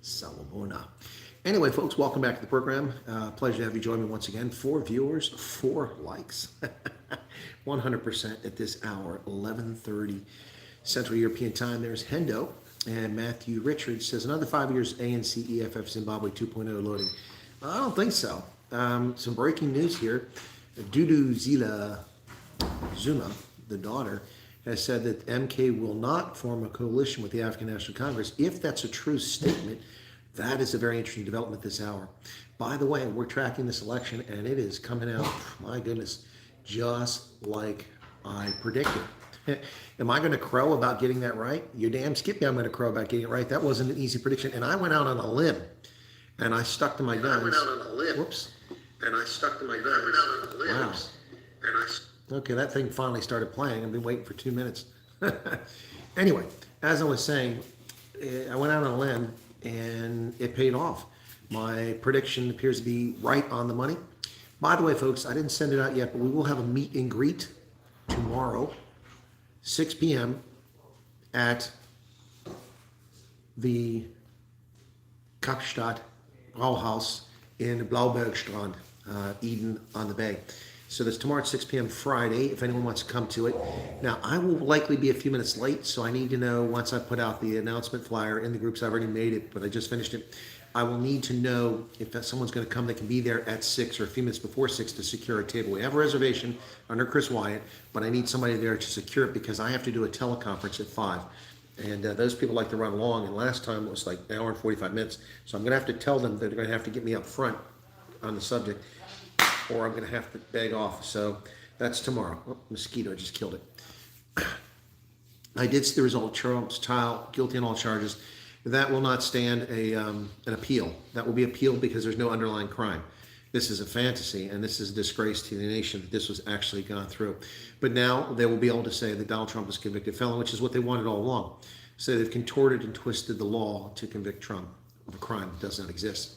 Salabona. Anyway, folks, welcome back to the program. Pleasure to have you join me once again. 4 viewers, 4 likes. 100% at this hour, 11:30 Central European Time. There's Hendo. And Matthew Richards says, another 5 years ANC EFF Zimbabwe 2.0 loading. I don't think so. Some breaking news here. Dudu Zila Zuma, the daughter, has said that MK will not form a coalition with the African National Congress. If that's a true statement, that is a very interesting development this hour. By the way, we're tracking this election, and it is coming out, my goodness, just like I predicted. Am I going to crow about getting that right? You damn skippy, I'm going to crow about getting it right. That wasn't an easy prediction. And I went out on a limb, and I stuck to my guns. Whoops. And I stuck to my guns. Wow. Okay, that thing finally started playing. I've been waiting for 2 minutes. Anyway, as I was saying, I went out on a limb, and it paid off. My prediction appears to be right on the money. By the way, folks, I didn't send it out yet, but we will have a meet and greet tomorrow, 6 p.m. at the Kapstadt Brauhaus in Blaubergstrand, Eden on the Bay. So that's tomorrow at 6 p.m. Friday, if anyone wants to come to it. Now, I will likely be a few minutes late, so I need to know once I put out the announcement flyer in the groups. I've already made it, but I just finished it. I will need to know if someone's going to come that can be there at 6 or a few minutes before 6 to secure a table. We have a reservation under Chris Wyatt, but I need somebody there to secure it because I have to do a teleconference at 5. And those people like to run long, and last time it was like an hour and 45 minutes. So I'm going to have to tell them that they're going to have to get me up front on the subject, or I'm going to have to beg off. So that's tomorrow. Oh, mosquito just killed it. I did see the result. Charles Tile, guilty on all charges. That will not stand an appeal. That will be appealed because there's no underlying crime. This is a fantasy, and this is a disgrace to the nation that this was actually gone through. But now they will be able to say that Donald Trump is a convicted felon, which is what they wanted all along. So they've contorted and twisted the law to convict Trump of a crime that does not exist.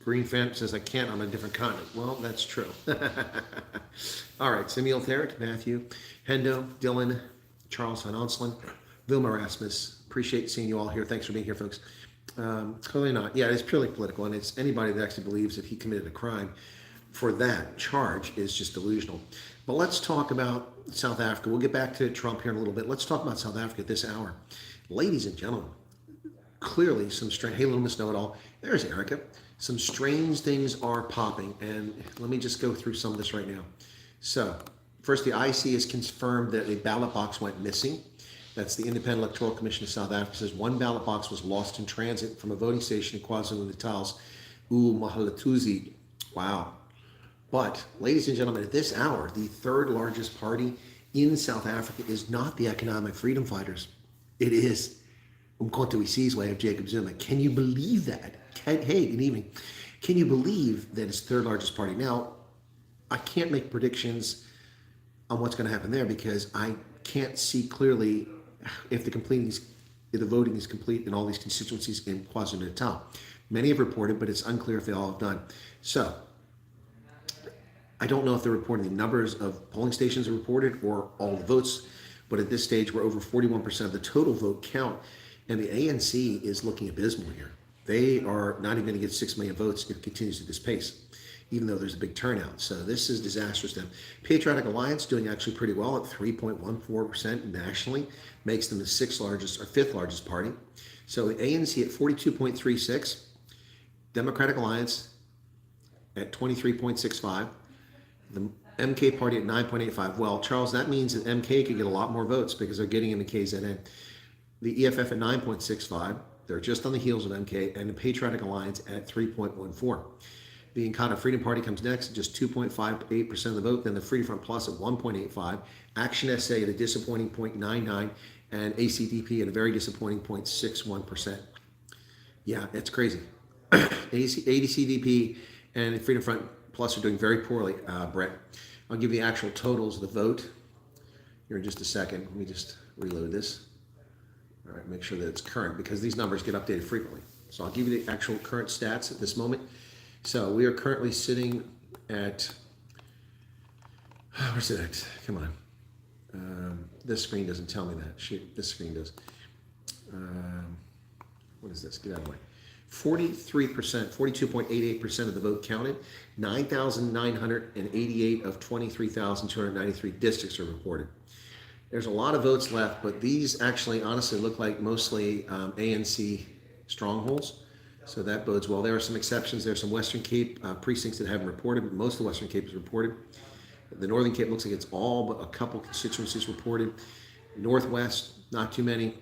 Green Fan says, I can't, I'm on a different continent. Well, that's true. All right, Samuel Therrick, Matthew, Hendo, Dylan, Charles Van Onslin, Vilma Rasmus. Appreciate seeing you all here. Thanks for being here, folks. Clearly not. Yeah, it's purely political, and it's anybody that actually believes that he committed a crime for that charge is just delusional. But let's talk about South Africa. We'll get back to Trump here in a little bit. Let's talk about South Africa at this hour. Ladies and gentlemen, clearly some strange, hey, little Miss Know-It-All, there's Erica. Some strange things are popping, and let me just go through some of this right now. So, first, the IC has confirmed that a ballot box went missing. That's the Independent Electoral Commission of South Africa. Says one ballot box was lost in transit from a voting station in KwaZulu-Natal's Umahlathuze. Wow. But, ladies and gentlemen, at this hour, the third largest party in South Africa is not the Economic Freedom Fighters. It is Umkhonto weSizwe way of Jacob Zuma. Can you believe that? Hey, good evening. Can you believe that it's the third largest party? Now, I can't make predictions on what's going to happen there because I can't see clearly if the voting is complete in all these constituencies in KwaZulu-Natal. Many have reported, but it's unclear if they all have done. So, I don't know if they're reporting the numbers of polling stations are reported or all the votes, but at this stage, we're over 41% of the total vote count, and the ANC is looking abysmal here. They are not even going to get 6 million votes if it continues at this pace, even though there's a big turnout. So this is disastrous to them. Patriotic Alliance doing actually pretty well at 3.14% nationally, makes them the 6th largest or 5th largest party. So the ANC at 42.36, Democratic Alliance at 23.65, the MK party at 9.85. Well, Charles, that means that MK could get a lot more votes because they're getting in the KZN. The EFF at 9.65. They're just on the heels of MK, and the Patriotic Alliance at 3.14. The Inkatha Freedom Party comes next at just 2.58% of the vote. Then the Freedom Front Plus at 1.85. Action SA at a disappointing 0.99. And ACDP at a very disappointing 0.61%. Yeah, it's crazy. ACDP and the Freedom Front Plus are doing very poorly, Brett. I'll give you the actual totals of the vote here in just a second. Let me just reload this. All right, make sure that it's current because these numbers get updated frequently. So I'll give you the actual current stats at this moment. So we are currently sitting at, where's it at? Come on. This screen doesn't tell me that. Shoot, this screen does. What What is this? Get out of the way. 43%, 42.88% of the vote counted. 9,988 of 23,293 districts are reported. There's a lot of votes left, but these actually honestly look like mostly ANC strongholds. So that bodes well. There are some exceptions. There's some Western Cape precincts that haven't reported, but most of the Western Cape is reported. The Northern Cape looks like it's all but a couple constituencies reported. Northwest, not too many.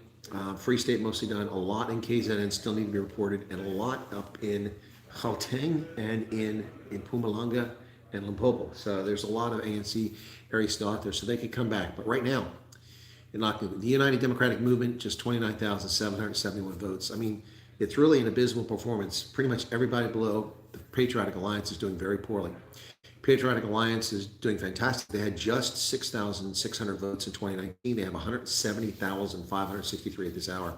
Free State mostly done. A lot in KZN still need to be reported, and a lot up in Gauteng and in Mpumalanga and Limpopo. So there's a lot of ANC areas still out there, so they could come back. But right now, the United Democratic Movement, just 29,771 votes. I mean, it's really an abysmal performance. Pretty much everybody below the Patriotic Alliance is doing very poorly. Patriotic Alliance is doing fantastic. They had just 6,600 votes in 2019. They have 170,563 at this hour.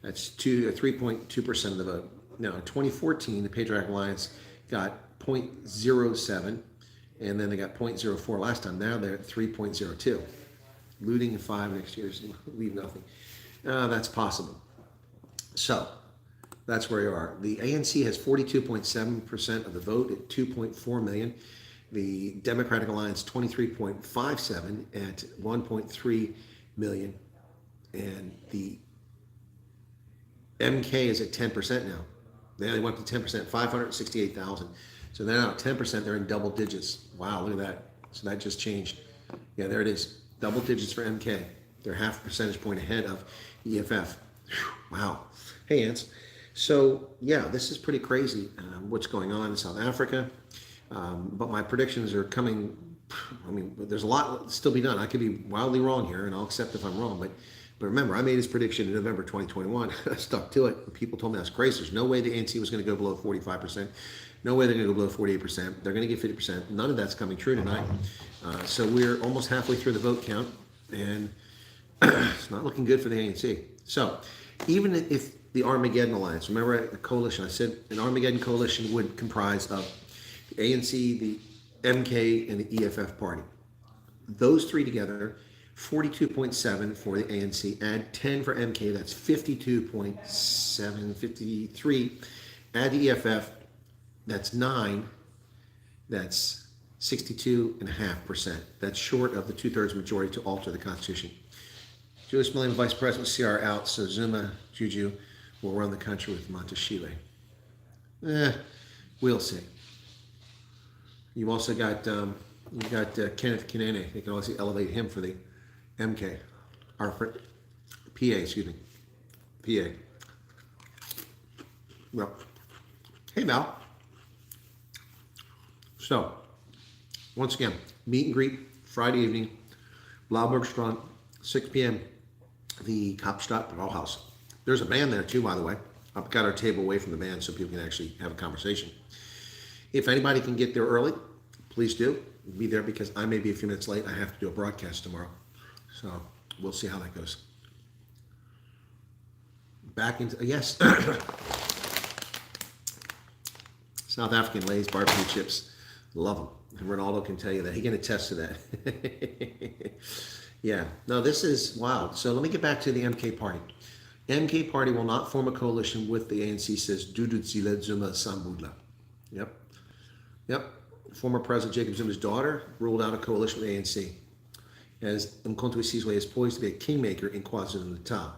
That's 3.2% of the vote. Now, in 2014, the Patriotic Alliance got 0.07, and then they got 0.04 last time. Now they're at 3.02. Looting in 5 next year is leave nothing. That's possible. So that's where you are. The ANC has 42.7% of the vote at 2.4 million. The Democratic Alliance 23.57 at 1.3 million, and the MK is at 10% now. They went to 10%, 568,000. So they're now at 10%. They're in double digits. Wow, look at that. So that just changed. Yeah, there it is. Double digits for MK. They're half a percentage point ahead of EFF. Wow. Hey, Ants. So yeah, this is pretty crazy. What's going on in South Africa? But my predictions are coming. I mean, there's a lot still be done. I could be wildly wrong here, and I'll accept if I'm wrong. But remember, I made this prediction in November 2021. I stuck to it. People told me that's crazy. There's no way the ANC was going to go below 45%. No way they're going to go below 48%. They're going to get 50%. None of that's coming true tonight. So we're almost halfway through the vote count, and it's not looking good for the ANC. So even if the Armageddon Alliance, remember the coalition, I said an Armageddon coalition would comprise of the ANC, the MK, and the EFF party. Those three together, 42.7 for the ANC, add 10 for MK, that's 52.7, 53. Add the EFF, that's 9, that's 62.5%. That's short of the 2/3 majority to alter the Constitution. Julius Malema, Vice President, CR out, so Zuma, Juju will run the country with Montashile. We'll see. You also got Kenneth Kinene. They can also elevate him for the MK, or for PA, excuse me, PA. Well, hey Mal. So, once again, meet and greet Friday evening, Blaubergstrand, 6 p.m. The Kapstadt Brauhaus. There's a band there too, by the way. I've got our table away from the band so people can actually have a conversation. If anybody can get there early, please do. Be there because I may be a few minutes late. I have to do a broadcast tomorrow. So we'll see how that goes. Back into, yes. South African Lay's barbecue chips. Love them. And Ronaldo can tell you that. He can attest to that. Yeah. No, this is wild. So let me get back to the MK party. MK party will not form a coalition with the ANC, says Dudu Zile Zuma Sambudla. Yep. Former President Jacob Zuma's daughter ruled out a coalition with the ANC, as Mkhonto Sizwe is poised to be a kingmaker in KwaZulu-Natal.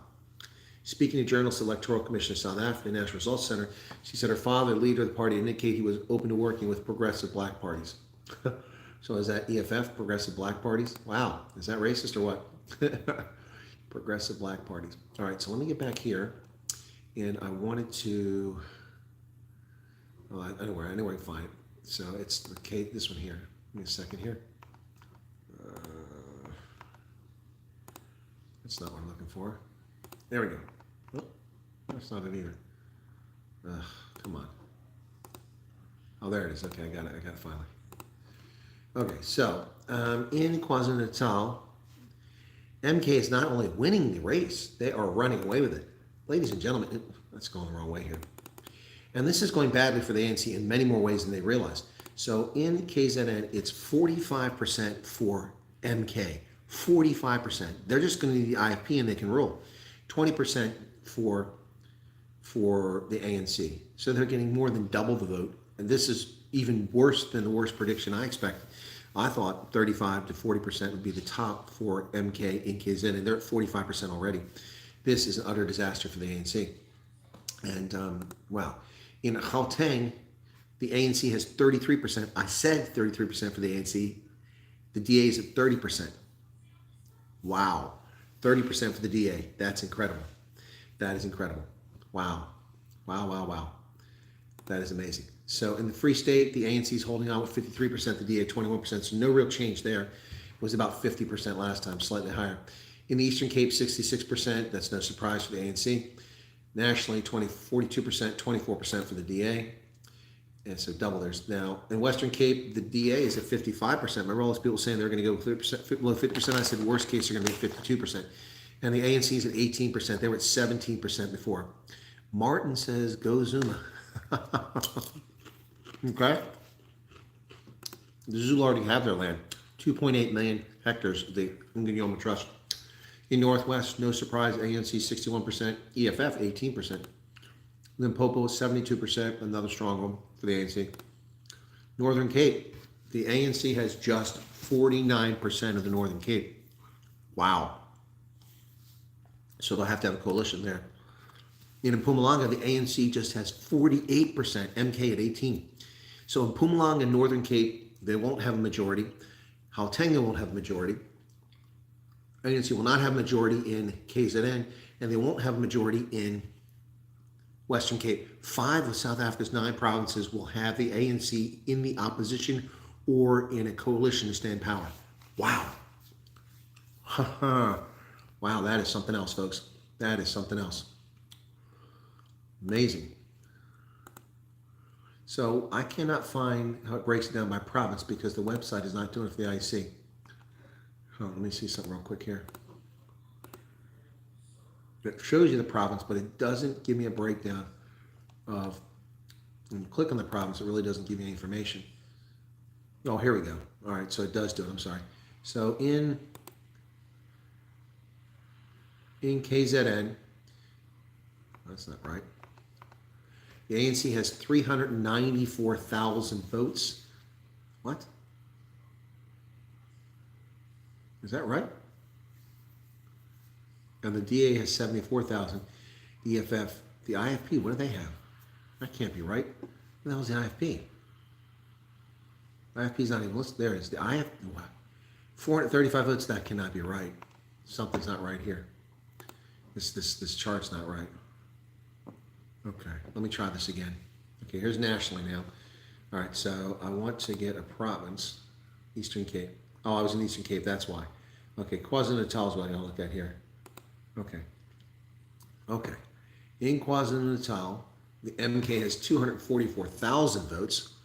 Speaking to journalists, Electoral Commission of South Africa National Results Center, she said her father, leader of the party, indicated he was open to working with progressive black parties. So is that EFF, progressive black parties? Wow, is that racist or what? Progressive black parties. All right, so let me get back here, and I wanted to. Oh, I know where I can find it. So it's okay. This one here. Give me a second here. That's not what I'm looking for. There we go. Oh, that's not it either. Come on. Oh, there it is. Okay, I got it finally. Okay, so in KwaZulu-Natal, MK is not only winning the race, they are running away with it. Ladies and gentlemen, that's going the wrong way here. And this is going badly for the ANC in many more ways than they realize. So in KZN, it's 45% for MK. 45%. They're just going to need the IFP and they can rule. 20% for for the ANC. So they're getting more than double the vote. And this is even worse than the worst prediction I expected. I thought 35 to 40% would be the top for MK in KZN, and they're at 45% already. This is an utter disaster for the ANC. And wow, in Gauteng, the ANC has 33%. I said 33% for the ANC. The DA is at 30%. Wow, 30% for the DA. That's incredible. That is incredible. Wow, wow, wow, wow. That is amazing. So in the Free State, the ANC is holding on with 53%, the DA 21%, so no real change there. It was about 50% last time, slightly higher. In the Eastern Cape, 66%, that's no surprise for the ANC. Nationally, 42%, 24% for the DA. And so double theirs. Now, in Western Cape, the DA is at 55%. Remember all those people saying they're going to go 30%, below 50%? I said worst case, they're going to be 52%. And the ANC is at 18%. They were at 17% before. Martin says, go Zuma. Okay. The Zulu already have their land. 2.8 million hectares of the Ngiyoma Trust. In Northwest, no surprise, ANC 61%, EFF 18%. Limpopo 72%, another strong one for the ANC. Northern Cape, the ANC has just 49% of the Northern Cape. Wow. So they'll have to have a coalition there. In Mpumalanga, the ANC just has 48%, MK at 18%. So in Mpumalanga and Northern Cape, they won't have a majority. Gauteng won't have a majority. ANC will not have a majority in KZN, and they won't have a majority in Western Cape. 5 of South Africa's 9 provinces will have the ANC in the opposition or in a coalition to stand power. Wow. Wow, that is something else, folks. That is something else. Amazing. So I cannot find how it breaks it down by province because the website is not doing it for the IEC. Oh, let me see something real quick here. It shows you the province, but it doesn't give me a breakdown of, when you click on the province, it really doesn't give you any information. Oh, here we go. All right, so it does do it, I'm sorry. So in KZN, that's not right. The ANC has 394,000 votes. What? Is that right? And the DA has 74,000. EFF, the IFP, what do they have? That can't be right. What the hell is the IFP? IFP's not even listed. There it is. The IFP, 435 votes. That cannot be right. Something's not right here. This chart's not right. Okay, let me try this again. Okay, here's nationally now. All right, so I want to get a province, Eastern Cape. Oh, I was in Eastern Cape, that's why. Okay, KwaZulu-Natal is what I'm going to look at here. Okay. Okay. In KwaZulu-Natal, the MK has 244,000 votes.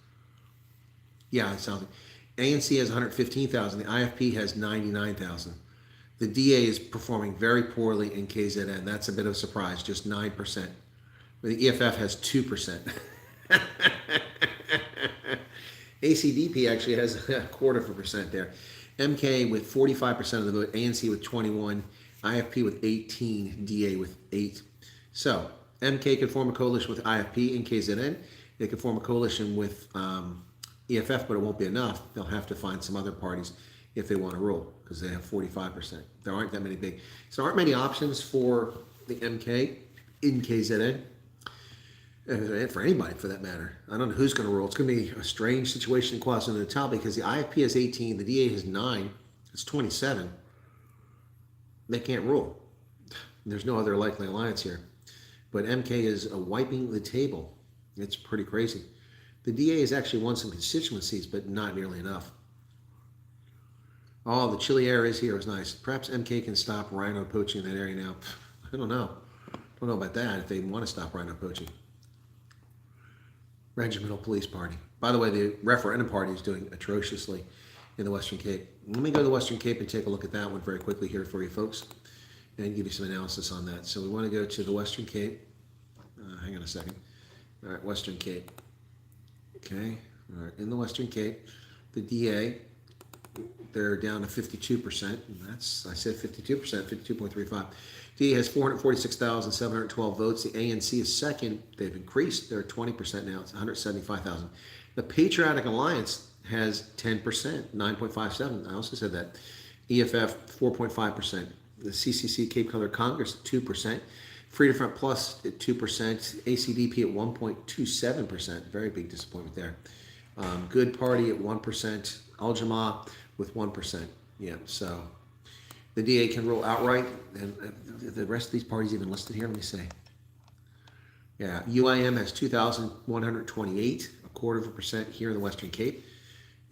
Yeah, it sounds like ANC has 115,000. The IFP has 99,000. The DA is performing very poorly in KZN. That's a bit of a surprise, just 9%. The EFF has 2%. ACDP actually has 0.25% there. MK with 45% of the vote, ANC with 21%, IFP with 18%, DA with 8%. So MK could form a coalition with IFP and KZN. They could form a coalition with EFF, but it won't be enough. They'll have to find some other parties if they want to rule, because they have 45%. There aren't that many big. So there aren't many options for the MK in KZN. And for anybody, for that matter. I don't know who's going to rule. It's going to be a strange situation in KwaZulu-Natal because the IFP has 18, the DA has 9, it's 27. They can't rule. There's no other likely alliance here. But MK is wiping the table. It's pretty crazy. The DA has actually won some constituencies, but not nearly enough. Oh, the chilly air is here. It was nice. Perhaps MK can stop rhino poaching in that area now. I don't know. Don't know about that if they want to stop rhino poaching. Regimental Police Party. By the way, the referendum party is doing atrociously in the Western Cape. Let me go to the Western Cape and take a look at that one very quickly here for you folks and give you some analysis on that. So we want to go to the Western Cape. Hang on a second. All right, Western Cape. Okay. All right, in the Western Cape, the DA they're down to 52%. And that's, I said 52%, 52.35. DA has 446,712 votes. The ANC is second. They've increased. They're 20% now. It's 175,000. The Patriotic Alliance has 10%, 9.57. I also said that. EFF, 4.5%. The CCC Cape Color Congress, 2%. Freedom Front Plus at 2%. ACDP at 1.27%. Very big disappointment there. Good Party at 1%. Al Jamaa with 1%. Yeah, so the DA can rule outright. And the rest of these parties even listed here. Let me see. Yeah, UIM has 2,128, a quarter of a percent here in the Western Cape.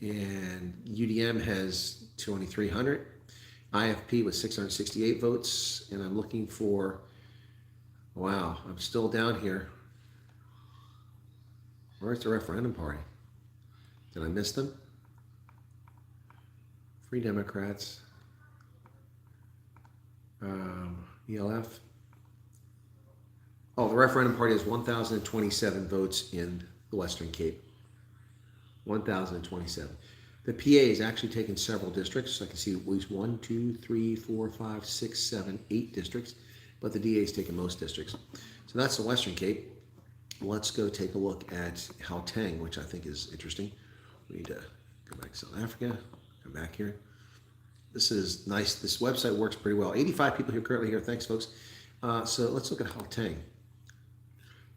And UDM has 2,300. IFP with 668 votes. And I'm looking for, wow, I'm still down here. Where's the referendum party? Did I miss them? Free Democrats. ELF. Oh, the referendum party has 1,027 votes in the Western Cape. 1,027. The PA is actually taken several districts. I can see at least 1, 2, 3, 4, 5, 6, 7, 8 districts, but the DA is taking most districts. So that's the Western Cape. Let's go take a look at Gauteng, which I think is interesting. We need to go back to South Africa, come back here. This is nice. This website works pretty well. 85 people here currently here. Thanks, folks. So let's look at Gauteng,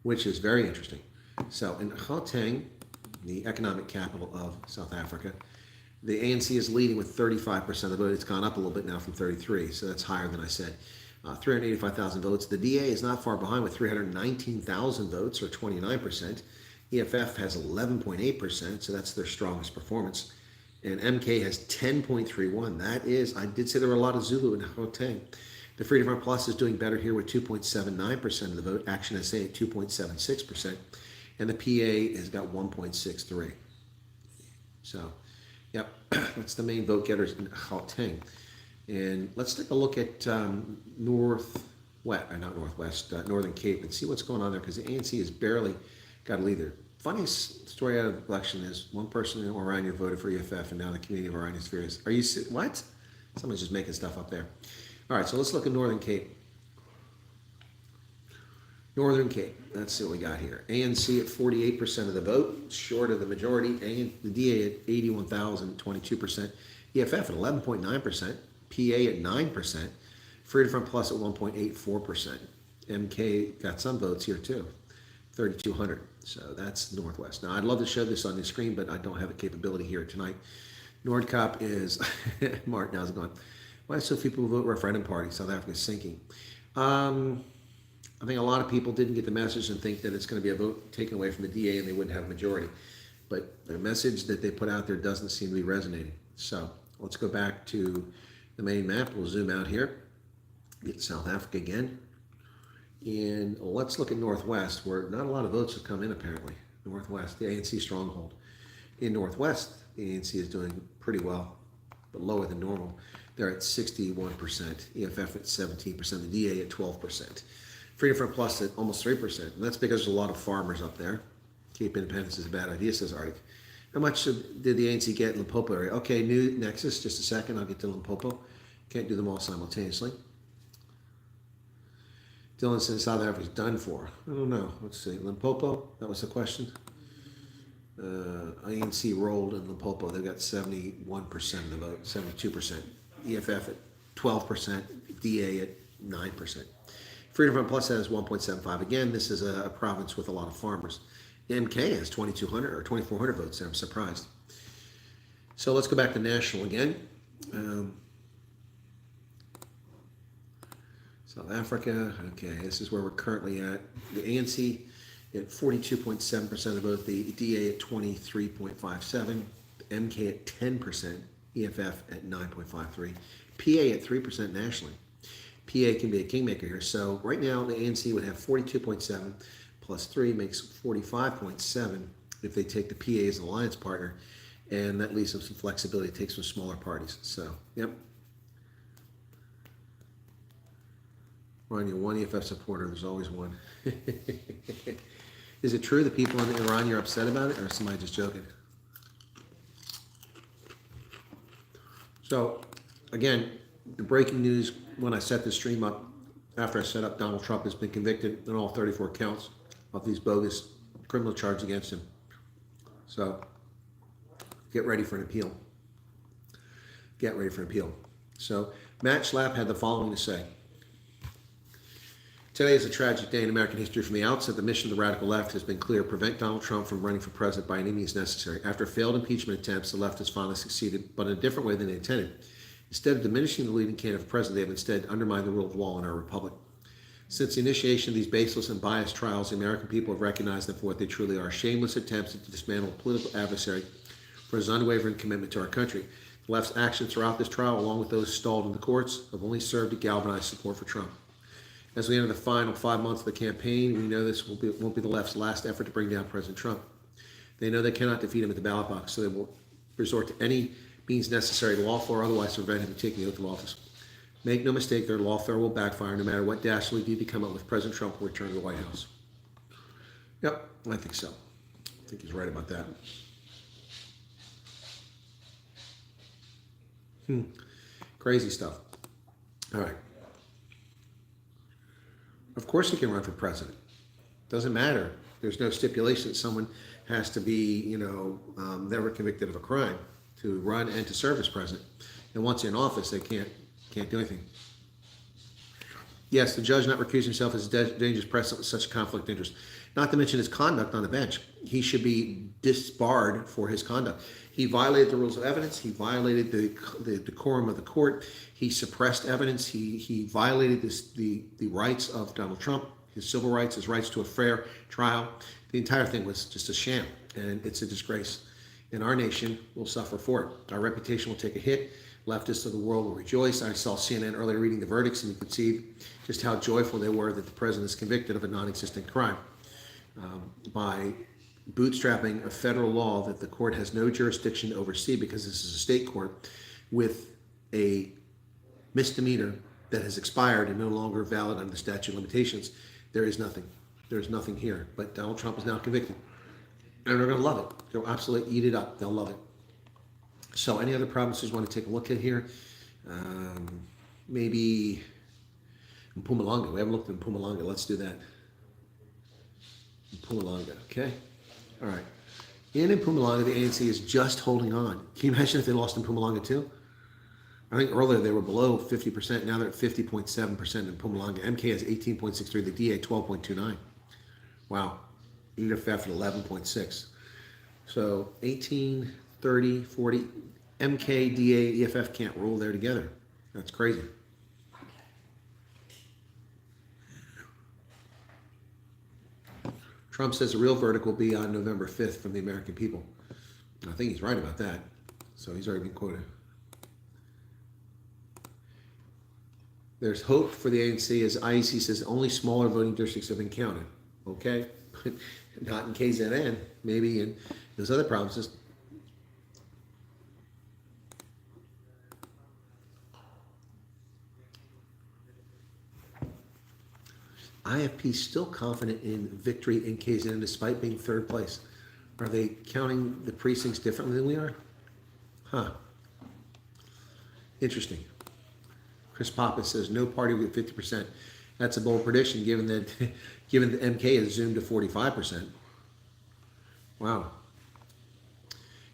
which is very interesting. So in Gauteng, the economic capital of South Africa, the ANC is leading with 35% of the vote. It's gone up a little bit now from 33, so that's higher than I said. 385,000 votes. The DA is not far behind with 319,000 votes, or 29%. EFF has 11.8%, so that's their strongest performance. And MK has 10.31. That is, I did say there were a lot of Zulu in Gauteng. The Freedom Front Plus is doing better here with 2.79% of the vote. Action SA at 2.76%. And the PA has got 1.63. So, yep, that's the main vote getters in Gauteng. And let's take a look at Northern Cape and see what's going on there, because the ANC has barely got a lead there. Funniest story out of the election is one person in Orania voted for EFF, and now the community of Orania is furious. Are you, what? Someone's just making stuff up there. All right, so let's look at Northern Cape. Northern Cape, let's see what we got here. ANC at 48% of the vote, short of the majority. The DA at 81,022%. EFF at 11.9%. PA at 9%. Freedom Front Plus at 1.84%. MK got some votes here too, 3,200. So that's Northwest. Now, I'd love to show this on the screen, but I don't have the capability here tonight. Nordkop is, Martin, how's it going? Why so few people vote referendum party? South Africa is sinking. I think a lot of people didn't get the message and think that it's going to be a vote taken away from the DA and they wouldn't have a majority. But the message that they put out there doesn't seem to be resonating. So let's go back to the main map. We'll zoom out here, get South Africa again. And let's look at Northwest, where not a lot of votes have come in apparently. Northwest, the ANC stronghold. In Northwest, the ANC is doing pretty well, but lower than normal. They're at 61%, EFF at 17%, the DA at 12%. Freedom Front Plus at almost 3%. And that's because there's a lot of farmers up there. Cape Independence is a bad idea, says Arctic. How much did the ANC get in Limpopo area? Okay, new Nexus, just a second, I'll get to Limpopo. Can't do them all simultaneously. Dylan says South Africa's done for. I don't know. Let's see. Limpopo, that was the question. ANC rolled in Limpopo. They've got 71% of the vote, 72%. EFF at 12%, DA at 9%. Freedom Front Plus has 1.75. Again, this is a province with a lot of farmers. MK has 2,200 or 2,400 votes there. I'm surprised. So let's go back to national again. South Africa, okay, this is where we're currently at. The ANC at 42.7% of the vote, the DA at 23.57%, MK at 10%, EFF at 9.53%, PA at 3% nationally. PA can be a kingmaker here. So right now the ANC would have 42.7 plus 3 makes 45.7 if they take the PA as an alliance partner, and that leaves them some flexibility to take some smaller parties. So, yep. Ron, you're one EFF supporter. There's always one. Is it true that people in Iran, you're upset about it, or is somebody just joking? So, again, the breaking news when I set this stream up, after I set up, Donald Trump has been convicted on all 34 counts of these bogus criminal charges against him. So, get ready for an appeal. Get ready for an appeal. So, Matt Schlapp had the following to say. Today is a tragic day in American history. From the outset, the mission of the radical left has been clear: prevent Donald Trump from running for president by any means necessary. After failed impeachment attempts, the left has finally succeeded, but in a different way than they intended. Instead of diminishing the leading candidate for president, they have instead undermined the rule of law in our republic. Since the initiation of these baseless and biased trials, the American people have recognized them for what they truly are: shameless attempts to dismantle a political adversary for his unwavering commitment to our country. The left's actions throughout this trial, along with those stalled in the courts, have only served to galvanize support for Trump. As we enter the final 5 months of the campaign, we know this won't be the left's last effort to bring down President Trump. They know they cannot defeat him at the ballot box, so they will resort to any means necessary, lawful or otherwise, to prevent him from taking the oath of office. Make no mistake, their lawfare will backfire no matter what dastardly deed they come up with. President Trump will return to the White House. Yep, I think so. I think he's right about that. Crazy stuff. All right. Of course he can run for president. Doesn't matter. There's no stipulation that someone has to be, never convicted of a crime to run and to serve as president. And once in office, they can't do anything. Yes, the judge not recusing himself is a dangerous precedent with such a conflict of interest. Not to mention his conduct on the bench. He should be disbarred for his conduct. He violated the rules of evidence. He violated the decorum of the court. He suppressed evidence. He violated the rights of Donald Trump, his civil rights, his rights to a fair trial. The entire thing was just a sham, and it's a disgrace. And our nation will suffer for it. Our reputation will take a hit. Leftists of the world will rejoice. I saw CNN earlier reading the verdicts, and you could see just how joyful they were that the president is convicted of a non-existent crime. By bootstrapping a federal law that the court has no jurisdiction to oversee because this is a state court with a misdemeanor that has expired and no longer valid under the statute of limitations, there is nothing. There's nothing here. But Donald Trump is now convicted. And they're going to love it. They'll absolutely eat it up. They'll love it. So any other provinces want to take a look at here? Maybe Mpumalanga. We haven't looked at Mpumalanga. Let's do that. Mpumalanga, okay? All right. In Mpumalanga, the ANC is just holding on. Can you imagine if they lost in Mpumalanga too? I think earlier they were below 50%. Now they're at 50.7% in Mpumalanga. MK has 18.63. The DA 12.29. Wow. EFF at 11.6. So 18, 30, 40. MK, DA, EFF can't rule there together. That's crazy. Trump says the real verdict will be on November 5th from the American people. I think he's right about that. So he's already been quoted. There's hope for the ANC as IEC says only smaller voting districts have been counted. Okay? But not in KZN, maybe in those other provinces. IFP still confident in victory in KZN despite being third place. Are they counting the precincts differently than we are? Huh. Interesting. Chris Papa says no party with 50%. That's a bold prediction given that MK has zoomed to 45%. Wow.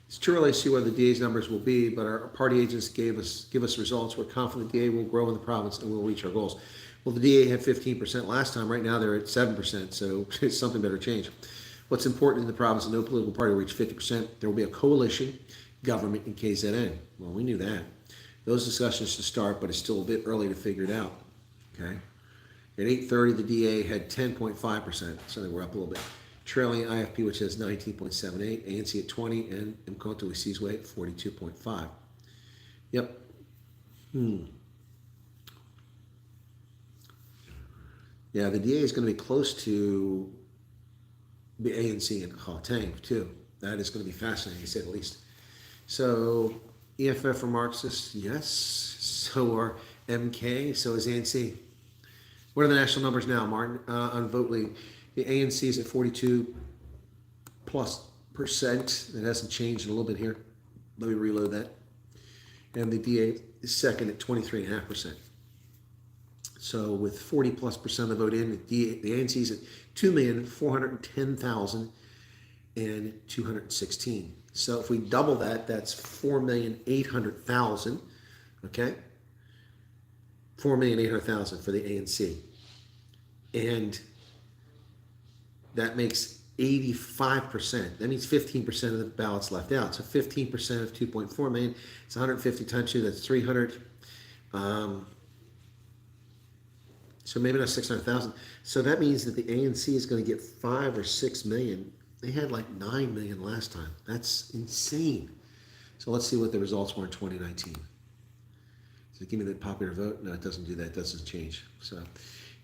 It's too early to see what the DA's numbers will be, but our party agents give us results. We're confident the DA will grow in the province and we'll reach our goals. Well, the DA had 15% last time. Right now, they're at 7%, so something better change. What's important in the province is no political party will reach 50%. There will be a coalition government in KZN. Well, we knew that. Those discussions should start, but it's still a bit early to figure it out. Okay. At 8:30, the DA had 10.5%, so they were up a little bit. Trailing IFP, which has 19.78, ANC at 20, and Mkoto Wisizwe at 42.5. Yep. Yeah, the DA is going to be close to the ANC and Gauteng, too. That is going to be fascinating, to say the least. So, EFF are Marxists, yes. So are MK, so is ANC. What are the national numbers now, Martin, on Vote League? The ANC is at 42+%. That hasn't changed a little bit here. Let me reload that. and the DA is second at 23.5%. So with 40+% of the vote in, the ANC's at 2,410,216. So if we double that, that's 4,800,000. Okay, 4,800,000 for the ANC, and that makes 85%. That means 15% of the ballots left out. So 15% of 2.4 million, it's 150 times 2, that's 300. So maybe not 600,000. So that means that the ANC is going to get 5 or 6 million. They had like 9 million last time. That's insane. So let's see what the results were in 2019. So give me the popular vote. No, it doesn't do that. It doesn't change. So,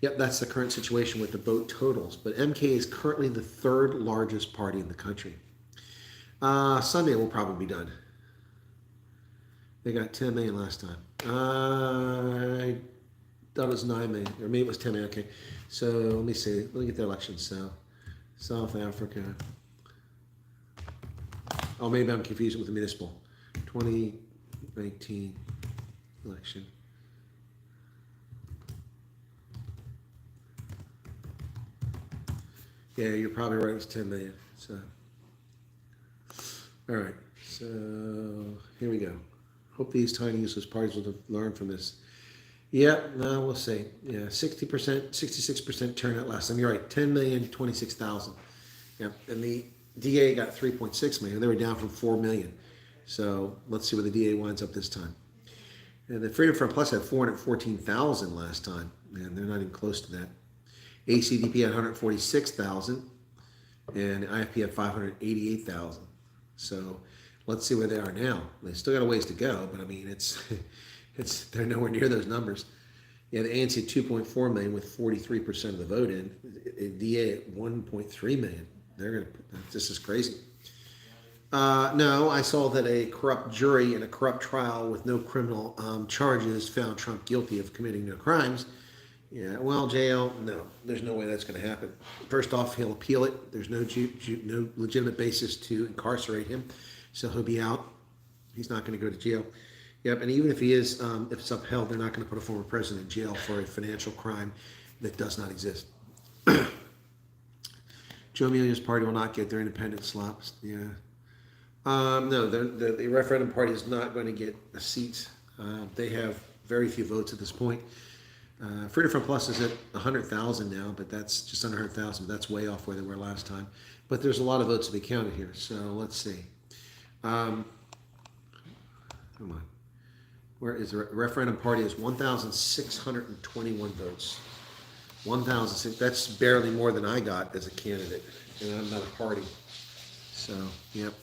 yep, that's the current situation with the vote totals. But MK is currently the third largest party in the country. Sunday will probably be done. They got 10 million last time. I thought it was 9 million, or maybe it was 10 million. Okay, so let me see. Let me get the elections. So, South Africa. Oh, maybe I'm confused with the municipal. 2019 election. Yeah, you're probably right. It was 10 million. So, all right. So here we go. Hope these tiny useless parties will learn from this. Yeah, no, we'll see. Yeah, 60%, 66% turnout last time. You're right, 10,026,000. Yep, and the DA got 3.6 million. They were down from 4 million. So let's see where the DA winds up this time. And the Freedom Front Plus had 414,000 last time. Man, they're not even close to that. ACDP had 146,000, and IFP had 588,000. So let's see where they are now. They still got a ways to go, but I mean, they're nowhere near those numbers. Yeah, the ANC 2.4 million with 43% of the vote in. DA at 1.3 million. This is crazy. No, I saw that a corrupt jury in a corrupt trial with no criminal charges found Trump guilty of committing no crimes. Yeah, well, jail, no, there's no way that's going to happen. First off, he'll appeal it. There's no legitimate basis to incarcerate him, so he'll be out. He's not going to go to jail. Yep, and even if he is, if it's upheld, they're not going to put a former president in jail for a financial crime that does not exist. Joe Amelia's party will not get their independent slops. Yeah. No, the referendum party is not going to get a seat. They have very few votes at this point. Freedom Front Plus is at 100,000 now, but that's just under 100,000. That's way off where they were last time. But there's a lot of votes to be counted here, so let's see. Come on. Where is the referendum party? Is 1,621 votes. 1,006. That's barely more than I got as a candidate, and I'm not a party. So, yep.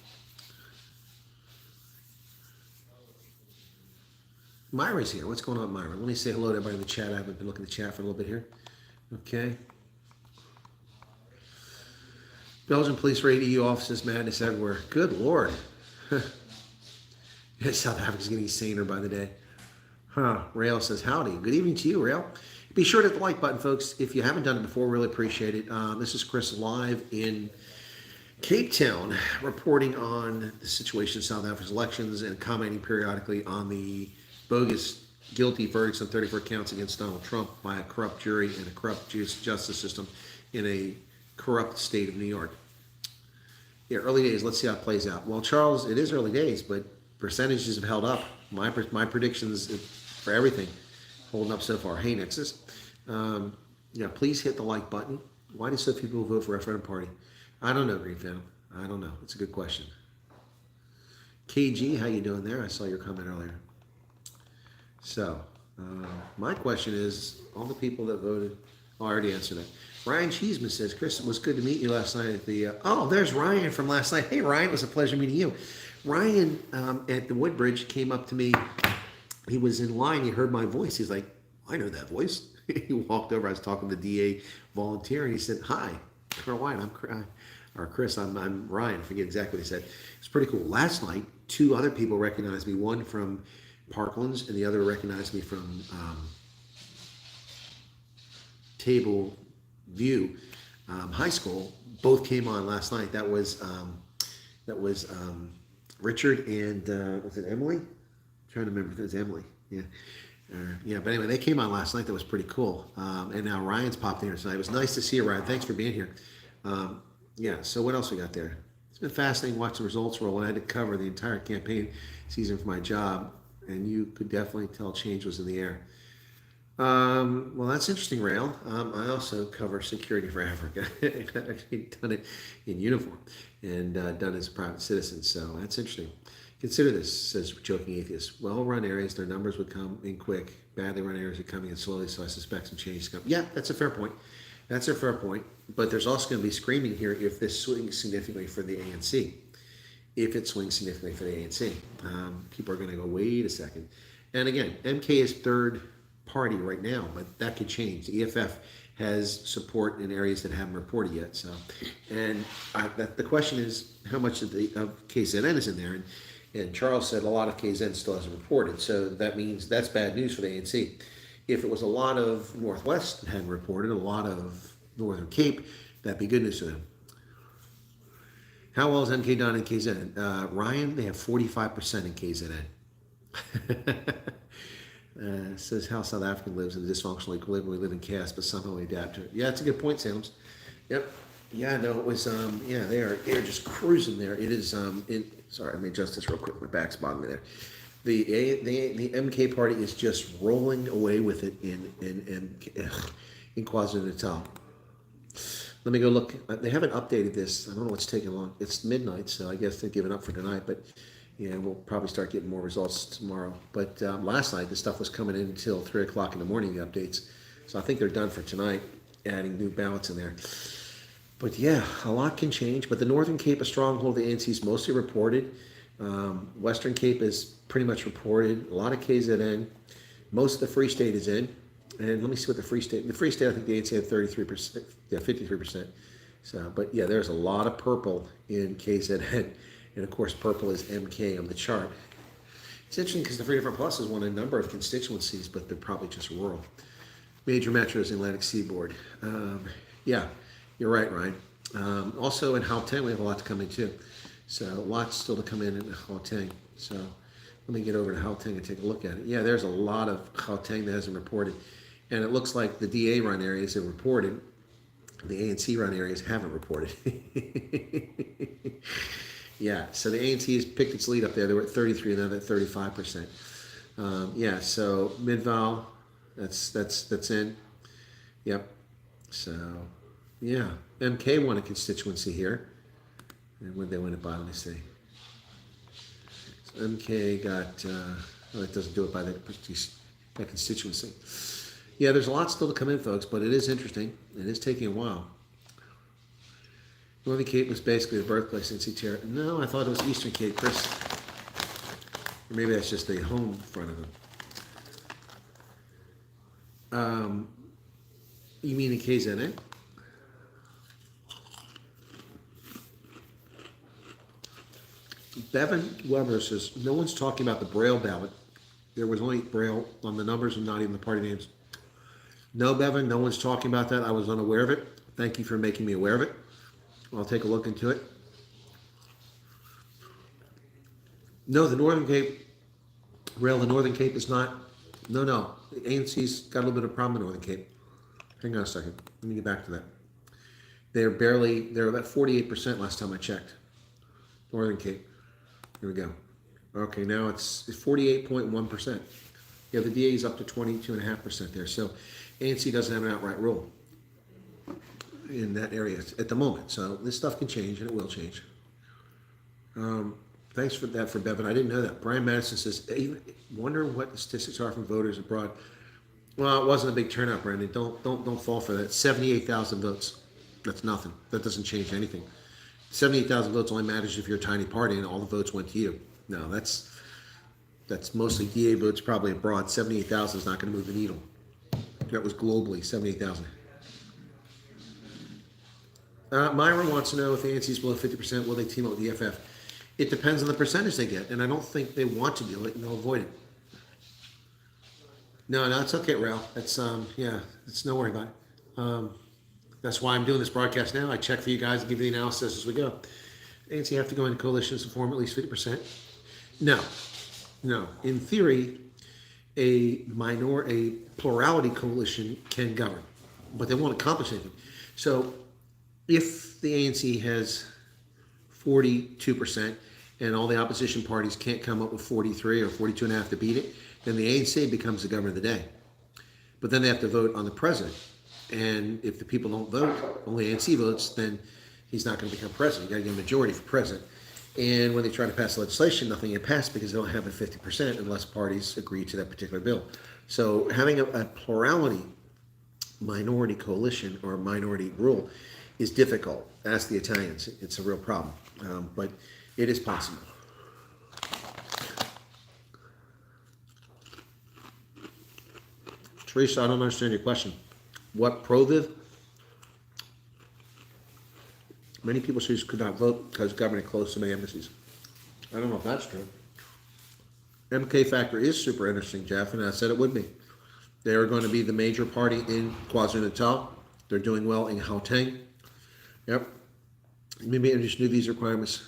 Myra's here. What's going on, Myra? Let me say hello to everybody in the chat. I haven't been looking at the chat for a little bit here. Okay. Belgian police raid EU offices, madness everywhere. Good Lord. South Africa's getting saner by the day. Rail says, howdy. Good evening to you, Rail. Be sure to hit the like button, folks. If you haven't done it before, really appreciate it. This is Chris live in Cape Town, reporting on the situation in South Africa's elections and commenting periodically on the bogus guilty verdicts on 34 counts against Donald Trump by a corrupt jury and a corrupt justice system in a corrupt state of New York. Yeah, early days. Let's see how it plays out. Well, Charles, it is early days, but percentages have held up. My predictions for everything holding up so far. Hey, Nexus. Please hit the like button. Why do so few people vote for a referendum party? I don't know, Green Phantom. I don't know. It's a good question. KG, how you doing there? I saw your comment earlier. So, my question is, all the people that voted, I already answered that. Ryan Cheeseman says, Chris, it was good to meet you last night at the, there's Ryan from last night. Hey, Ryan, it was a pleasure meeting you. Ryan at the Woodbridge came up to me. He was in line. He heard my voice. He's like, I know that voice. He walked over. I was talking to the DA volunteer, and he said, hi, Ryan, Chris, I'm Ryan. I forget exactly what he said. It's pretty cool. Last night, two other people recognized me, one from Parklands, and the other recognized me from Table View High School. Both came on last night. That was Richard and was it Emily? I'm trying to remember if it was Emily. Yeah. Yeah, but anyway, they came on last night. That was pretty cool. And now Ryan's popped in here tonight. It was nice to see you, Ryan. Thanks for being here. Yeah, so what else we got there? It's been fascinating watching the results roll. I had to cover the entire campaign season for my job, and you could definitely tell change was in the air. Well, that's interesting, Rail. I also cover security for Africa. I've actually done it in uniform and done it as a private citizen, so that's interesting. Consider this, says Joking Atheist. Well-run areas, their numbers would come in quick. Badly run areas are coming in slowly, so I suspect some change is coming. Yeah, that's a fair point. That's a fair point. But there's also going to be screaming here if this swings significantly for the ANC. If it swings significantly for the ANC. People are going to go, wait a second. And again, MK is third party right now, but that could change. The EFF has support in areas that haven't reported yet. So, and the question is, how much of KZN is in there? And Charles said a lot of KZN still hasn't reported. So that means that's bad news for the ANC. If it was a lot of Northwest that hadn't reported, a lot of Northern Cape, that'd be good news to them. How well is MK done in KZN? Ryan, they have 45% in KZN. Says how South Africa lives in a dysfunctional equilibrium. We live in chaos, but somehow we adapt to it. Yeah, it's a good point, Sams. Yep. Yeah, no, it was, yeah, they're just cruising there. It is, sorry, let me adjust this real quick. My back's bothering me there. The MK party is just rolling away with it in KwaZulu-Natal. Let me go look. They haven't updated this. I don't know what's taking long. It's midnight, so I guess they're giving up for tonight. But yeah, we'll probably start getting more results tomorrow. But last night, the stuff was coming in until 3 o'clock in the morning, the updates. So I think they're done for tonight, adding new ballots in there. But yeah, a lot can change. But the Northern Cape, a stronghold, the ANC is mostly reported. Western Cape is pretty much reported. A lot of KZN. Most of the Free State is in. And let me see what the Free State. I think the ANC had 33%. Yeah, 53%. So, but yeah, there's a lot of purple in KZN. And of course, purple is MK on the chart. It's interesting because the Freedom for Plus has won a number of constituencies, but they're probably just rural. Major metros, Atlantic Seaboard. Yeah, you're right, Ryan. Also in Gauteng, we have a lot to come in too. So lots still to come in Gauteng. So let me get over to Gauteng and take a look at it. Yeah, there's a lot of Gauteng that hasn't reported. And it looks like the DA run areas have reported. The ANC run areas haven't reported. Yeah, so the ANC has picked its lead up there. They were at 33 and then at 35%. Yeah, so Midval, that's in. Yep. So yeah, MK won a constituency here. And when they win it by, let me see. So MK got, well, it doesn't do it by that constituency. Yeah, there's a lot still to come in, folks, but it is interesting. It is taking a while. Northern Cape was basically the birthplace in CTR. No, I thought it was Eastern Cape, Chris. Or maybe that's just the home front of them. You mean in KZN? Bevan Weber says, no one's talking about the Braille ballot. There was only Braille on the numbers and not even the party names. No, Bevan, no one's talking about that. I was unaware of it. Thank you for making me aware of it. I'll take a look into it. No, the Northern Cape, Rail, the Northern Cape is not, no. The ANC's got a little bit of problem in Northern Cape. Hang on a second. Let me get back to that. They're about 48% last time I checked. Northern Cape. Here we go. Okay, now it's 48.1%. Yeah, the DA is up to 22.5% there. So ANC doesn't have an outright rule in that area at the moment. So this stuff can change, and it will change. Thanks for that for Bevan. I didn't know that. Brian Madison says, wonder what the statistics are from voters abroad. Well, it wasn't a big turnout, Brandon. Don't fall for that. 78,000 votes. That's nothing. That doesn't change anything. 78,000 votes only matters if you're a tiny party and all the votes went to you. No, that's mostly DA votes probably abroad. 78,000 is not going to move the needle. That was globally 78,000. Myra wants to know if the ANC is below 50%, will they team up with the EFF? It depends on the percentage they get, and I don't think they want to do it, and they'll avoid it. No, it's okay, Ralph. That's yeah, it's no worry about it. That's why I'm doing this broadcast now. I check for you guys and give you the analysis as we go. ANC have to go into coalitions to form at least 50%. No, No, in theory, a plurality coalition can govern, but they won't accomplish anything. So if the ANC has 42% and all the opposition parties can't come up with 43 or 42 and a half to beat it, then the ANC becomes the governor of the day. But then they have to vote on the president. And if the people don't vote, only ANC votes, then he's not going to become president. You got to get a majority for president. And when they try to pass legislation, nothing can pass because they don't have a 50% unless parties agree to that particular bill. So having a plurality minority coalition or minority rule is difficult. Ask the Italians. It's a real problem. But it is possible. Teresa, I don't understand your question. What pro-Viv? Many people could not vote because government closed so many embassies. I don't know if that's true. MK Factor is super interesting, Jeff, and I said it would be. They are going to be the major party in KwaZulu-Natal. They're doing well in Gauteng. Yep. Maybe just new visa requirements.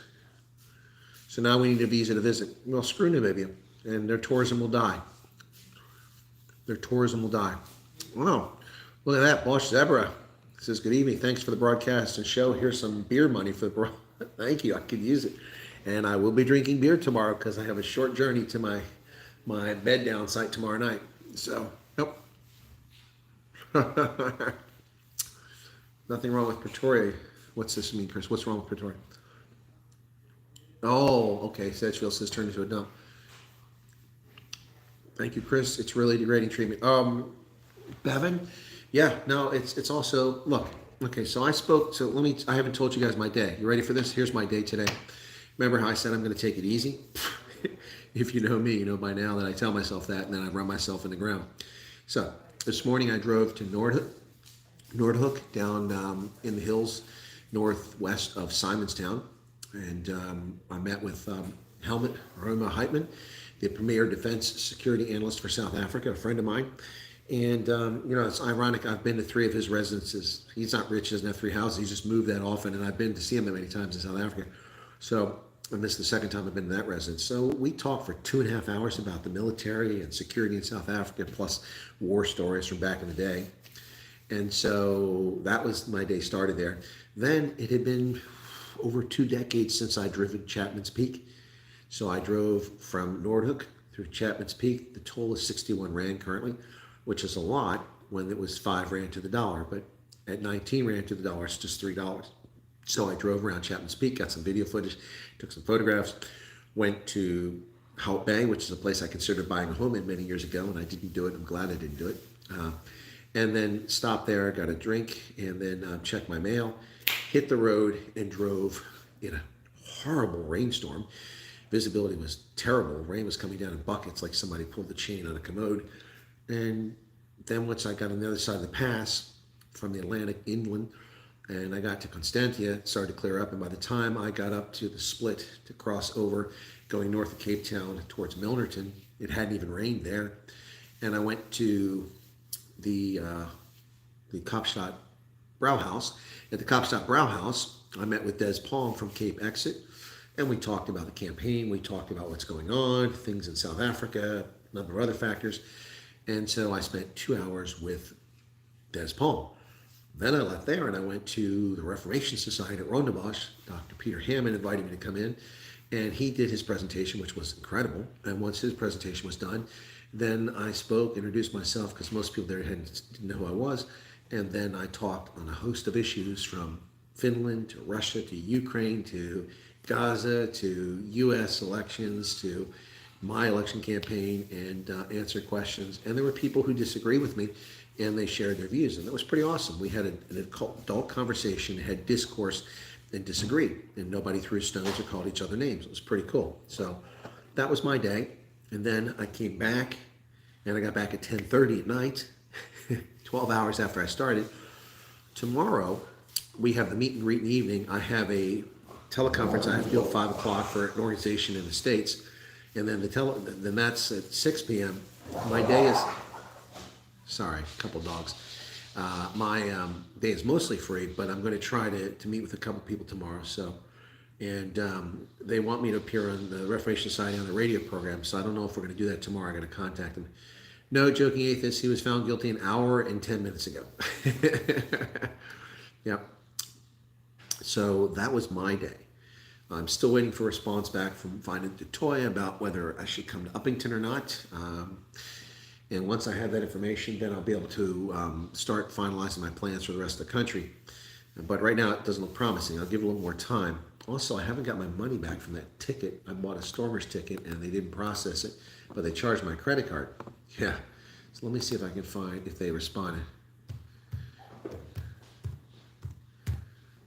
So now we need a visa to visit. Well, screw Namibia, and their tourism will die. Their tourism will die. Wow. Look at that. Bosch Zebra says, good evening. Thanks for the broadcast and show. Here's some beer money for the Thank you. I could use it. And I will be drinking beer tomorrow because I have a short journey to my bed down site tomorrow night. So, nope. Nothing wrong with Pretoria. What's this mean, Chris? What's wrong with Pretoria? Oh, okay. Sedgefield says turn into a dump. Thank you, Chris. It's really degrading treatment. Bevan? Yeah, no, it's also, look, okay, so I haven't told you guys my day. You ready for this? Here's my day today. Remember how I said I'm going to take it easy? If you know me, you know by now that I tell myself that, and then I run myself in the ground. So this morning I drove to Noordhoek down in the hills northwest of Simonstown, and I met with Helmut Roma Heitman, the premier defense security analyst for South Africa, a friend of mine. And, it's ironic. I've been to 3 of his residences. He's not rich, doesn't have 3 houses. He's just moved that often. And I've been to see him that many times in South Africa. So, and this is the second time I've been to that residence. So we talked for 2.5 hours about the military and security in South Africa, plus war stories from back in the day. And so that was my day started there. Then it had been over 2 decades since I'd driven Chapman's Peak. So I drove from Noordhoek through Chapman's Peak. The toll is 61 Rand currently, which is a lot when it was 5 Rand to the dollar. But at 19 Rand to the dollar, it's just $3. So I drove around Chapman's Peak, got some video footage, took some photographs, went to Hout Bay, which is a place I considered buying a home in many years ago, and I didn't do it. I'm glad I didn't do it. And then stopped there, got a drink, and then checked my mail, hit the road, and drove in a horrible rainstorm. Visibility was terrible. Rain was coming down in buckets like somebody pulled the chain on a commode. And then once I got on the other side of the pass from the Atlantic inland, and I got to Constantia, it started to clear up. And by the time I got up to the split to cross over, going north of Cape Town towards Milnerton, it hadn't even rained there. And I went to the Kaapstad Brauhaus. At the Kaapstad Brauhaus, I met with Des Palm from Cape Exit, and we talked about the campaign. We talked about what's going on, things in South Africa, a number of other factors. And so I spent 2 hours with Des Palm. Then I left there and I went to the Reformation Society at Rondebosch. Dr. Peter Hammond invited me to come in, and he did his presentation, which was incredible. And once his presentation was done, then I spoke, introduced myself, because most people there didn't know who I was. And then I talked on a host of issues from Finland to Russia to Ukraine to Gaza to U.S. elections to my election campaign, and answered questions. And there were people who disagree with me, and they shared their views. And that was pretty awesome. We had an adult conversation, had discourse, and disagreed. And nobody threw stones or called each other names. It was pretty cool. So that was my day. And then I came back, and I got back at 10:30 at night, 12 hours after I started. Tomorrow, we have the meet and greet in the evening. I have a teleconference I have to do at 5 o'clock for an organization in the States. And then then that's at 6 p.m. My day is, sorry, a couple dogs. My day is mostly free, but I'm going to try to meet with a couple people tomorrow. So And they want me to appear on the Reformation Society on the radio program, so I don't know if we're going to do that tomorrow. I got to contact him. No, joking atheist, he was found guilty an hour and 10 minutes ago. Yep. So that was my day. I'm still waiting for a response back from Vina DeToya about whether I should come to Uppington or not. And once I have that information, then I'll be able to start finalizing my plans for the rest of the country. But right now, it doesn't look promising. I'll give it a little more time. Also, I haven't got my money back from that ticket. I bought a Stormers ticket, and they didn't process it, but they charged my credit card. Yeah. So let me see if I can find if they responded.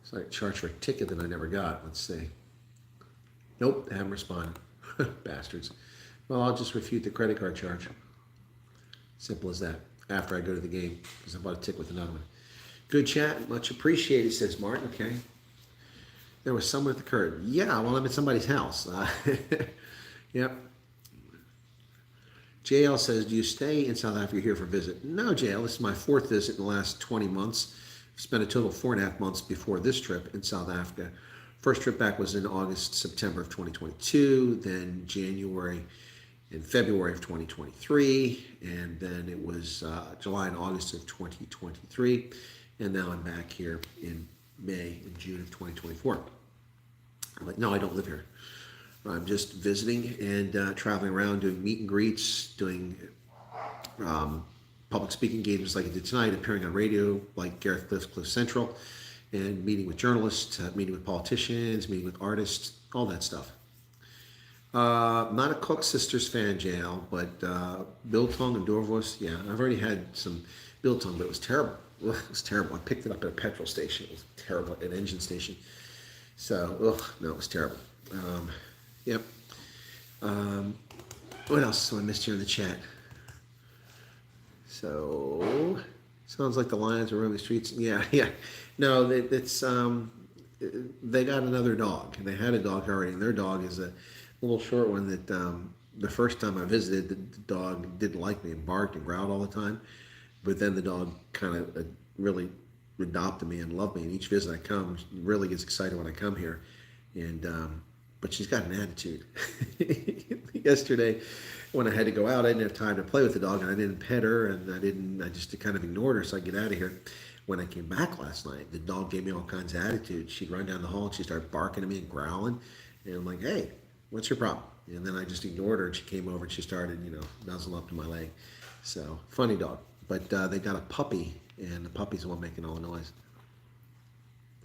So I charged for a ticket that I never got. Let's see. Nope, they haven't responded. Bastards. Well, I'll just refute the credit card charge. Simple as that. After I go to the game, because I bought a ticket with another one. Good chat, much appreciated, says Martin. Okay. There was someone at the curb. Yeah, well, I'm at somebody's house. Yep. JL says, do you stay in South Africa here for a visit? No, JL, this is my 4th visit in the last 20 months. I've spent a total of 4.5 months before this trip in South Africa. First trip back was in August, September of 2022, then January and February of 2023, and then it was July and August of 2023, and now I'm back here in May and June of 2024. I'm like, no, I don't live here. I'm just visiting and traveling around doing meet and greets, doing public speaking engagements like I did tonight, appearing on radio like Gareth Cliff Central, and meeting with journalists, meeting with politicians, meeting with artists, all that stuff. Not a Cook Sisters fan, JL, but Biltong and Dorvos, yeah, I've already had some Biltong, but it was terrible. Ugh, it was terrible. I picked it up at a petrol station. It was terrible, at an engine station. So, no, it was terrible. Yep. What else? So I missed here in the chat. So, sounds like the Lions are roaming the streets. Yeah. No, it's they got another dog. They had a dog already, and their dog is a little short one that the first time I visited, the dog didn't like me and barked and growled all the time. But then the dog kind of really adopted me and loved me. And each visit I come, she really gets excited when I come here. And but she's got an attitude. Yesterday, when I had to go out, I didn't have time to play with the dog, and I didn't pet her, and I just kind of ignored her, so I get out of here. When I came back last night, the dog gave me all kinds of attitude. She'd run down the hall, and she'd start barking at me and growling, and I'm like, hey, what's your problem? And then I just ignored her, and she came over, and she started, nuzzling up to my leg. So, funny dog. But they got a puppy, and the puppy's the one making all the noise.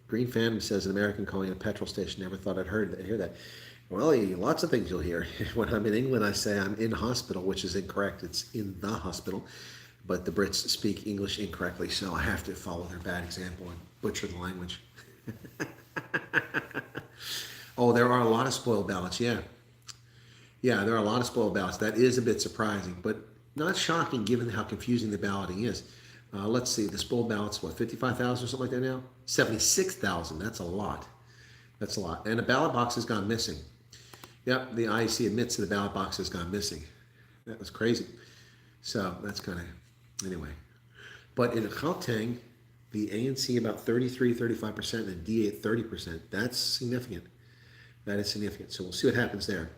Green Phantom says, an American calling a petrol station. Never thought I'd hear that. Well, lots of things you'll hear. When I'm in England, I say I'm in hospital, which is incorrect. It's in the hospital. But the Brits speak English incorrectly, so I have to follow their bad example and butcher the language. Oh, there are a lot of spoiled ballots, yeah. Yeah, there are a lot of spoiled ballots. That is a bit surprising, but not shocking given how confusing the balloting is. Let's see, the spoiled ballots, 55,000 or something like that now? 76,000, that's a lot. That's a lot. And a ballot box has gone missing. Yep, the IEC admits that the ballot box has gone missing. That was crazy. So that's kind of, anyway. But in Gauteng, the ANC about 33-35%, and the DA at 30%. That's significant. That is significant. So we'll see what happens there.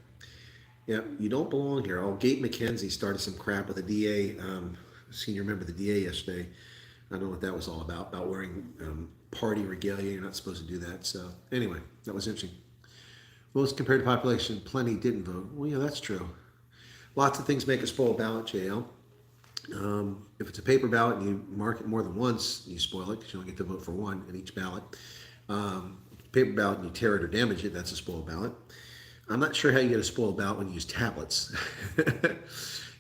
Yeah, you don't belong here. Oh, Gate McKenzie started some crap with the DA, senior member of the DA yesterday. I don't know what that was all about wearing party regalia. You're not supposed to do that. So anyway, that was interesting. Votes compared to population, plenty didn't vote. Well, yeah, that's true. Lots of things make a spoiled ballot, JL. If it's a paper ballot and you mark it more than once, you spoil it because you only get to vote for one in each ballot. Paper ballot and you tear it or damage it, that's a spoiled ballot. I'm not sure how you get a spoiled ballot when you use tablets.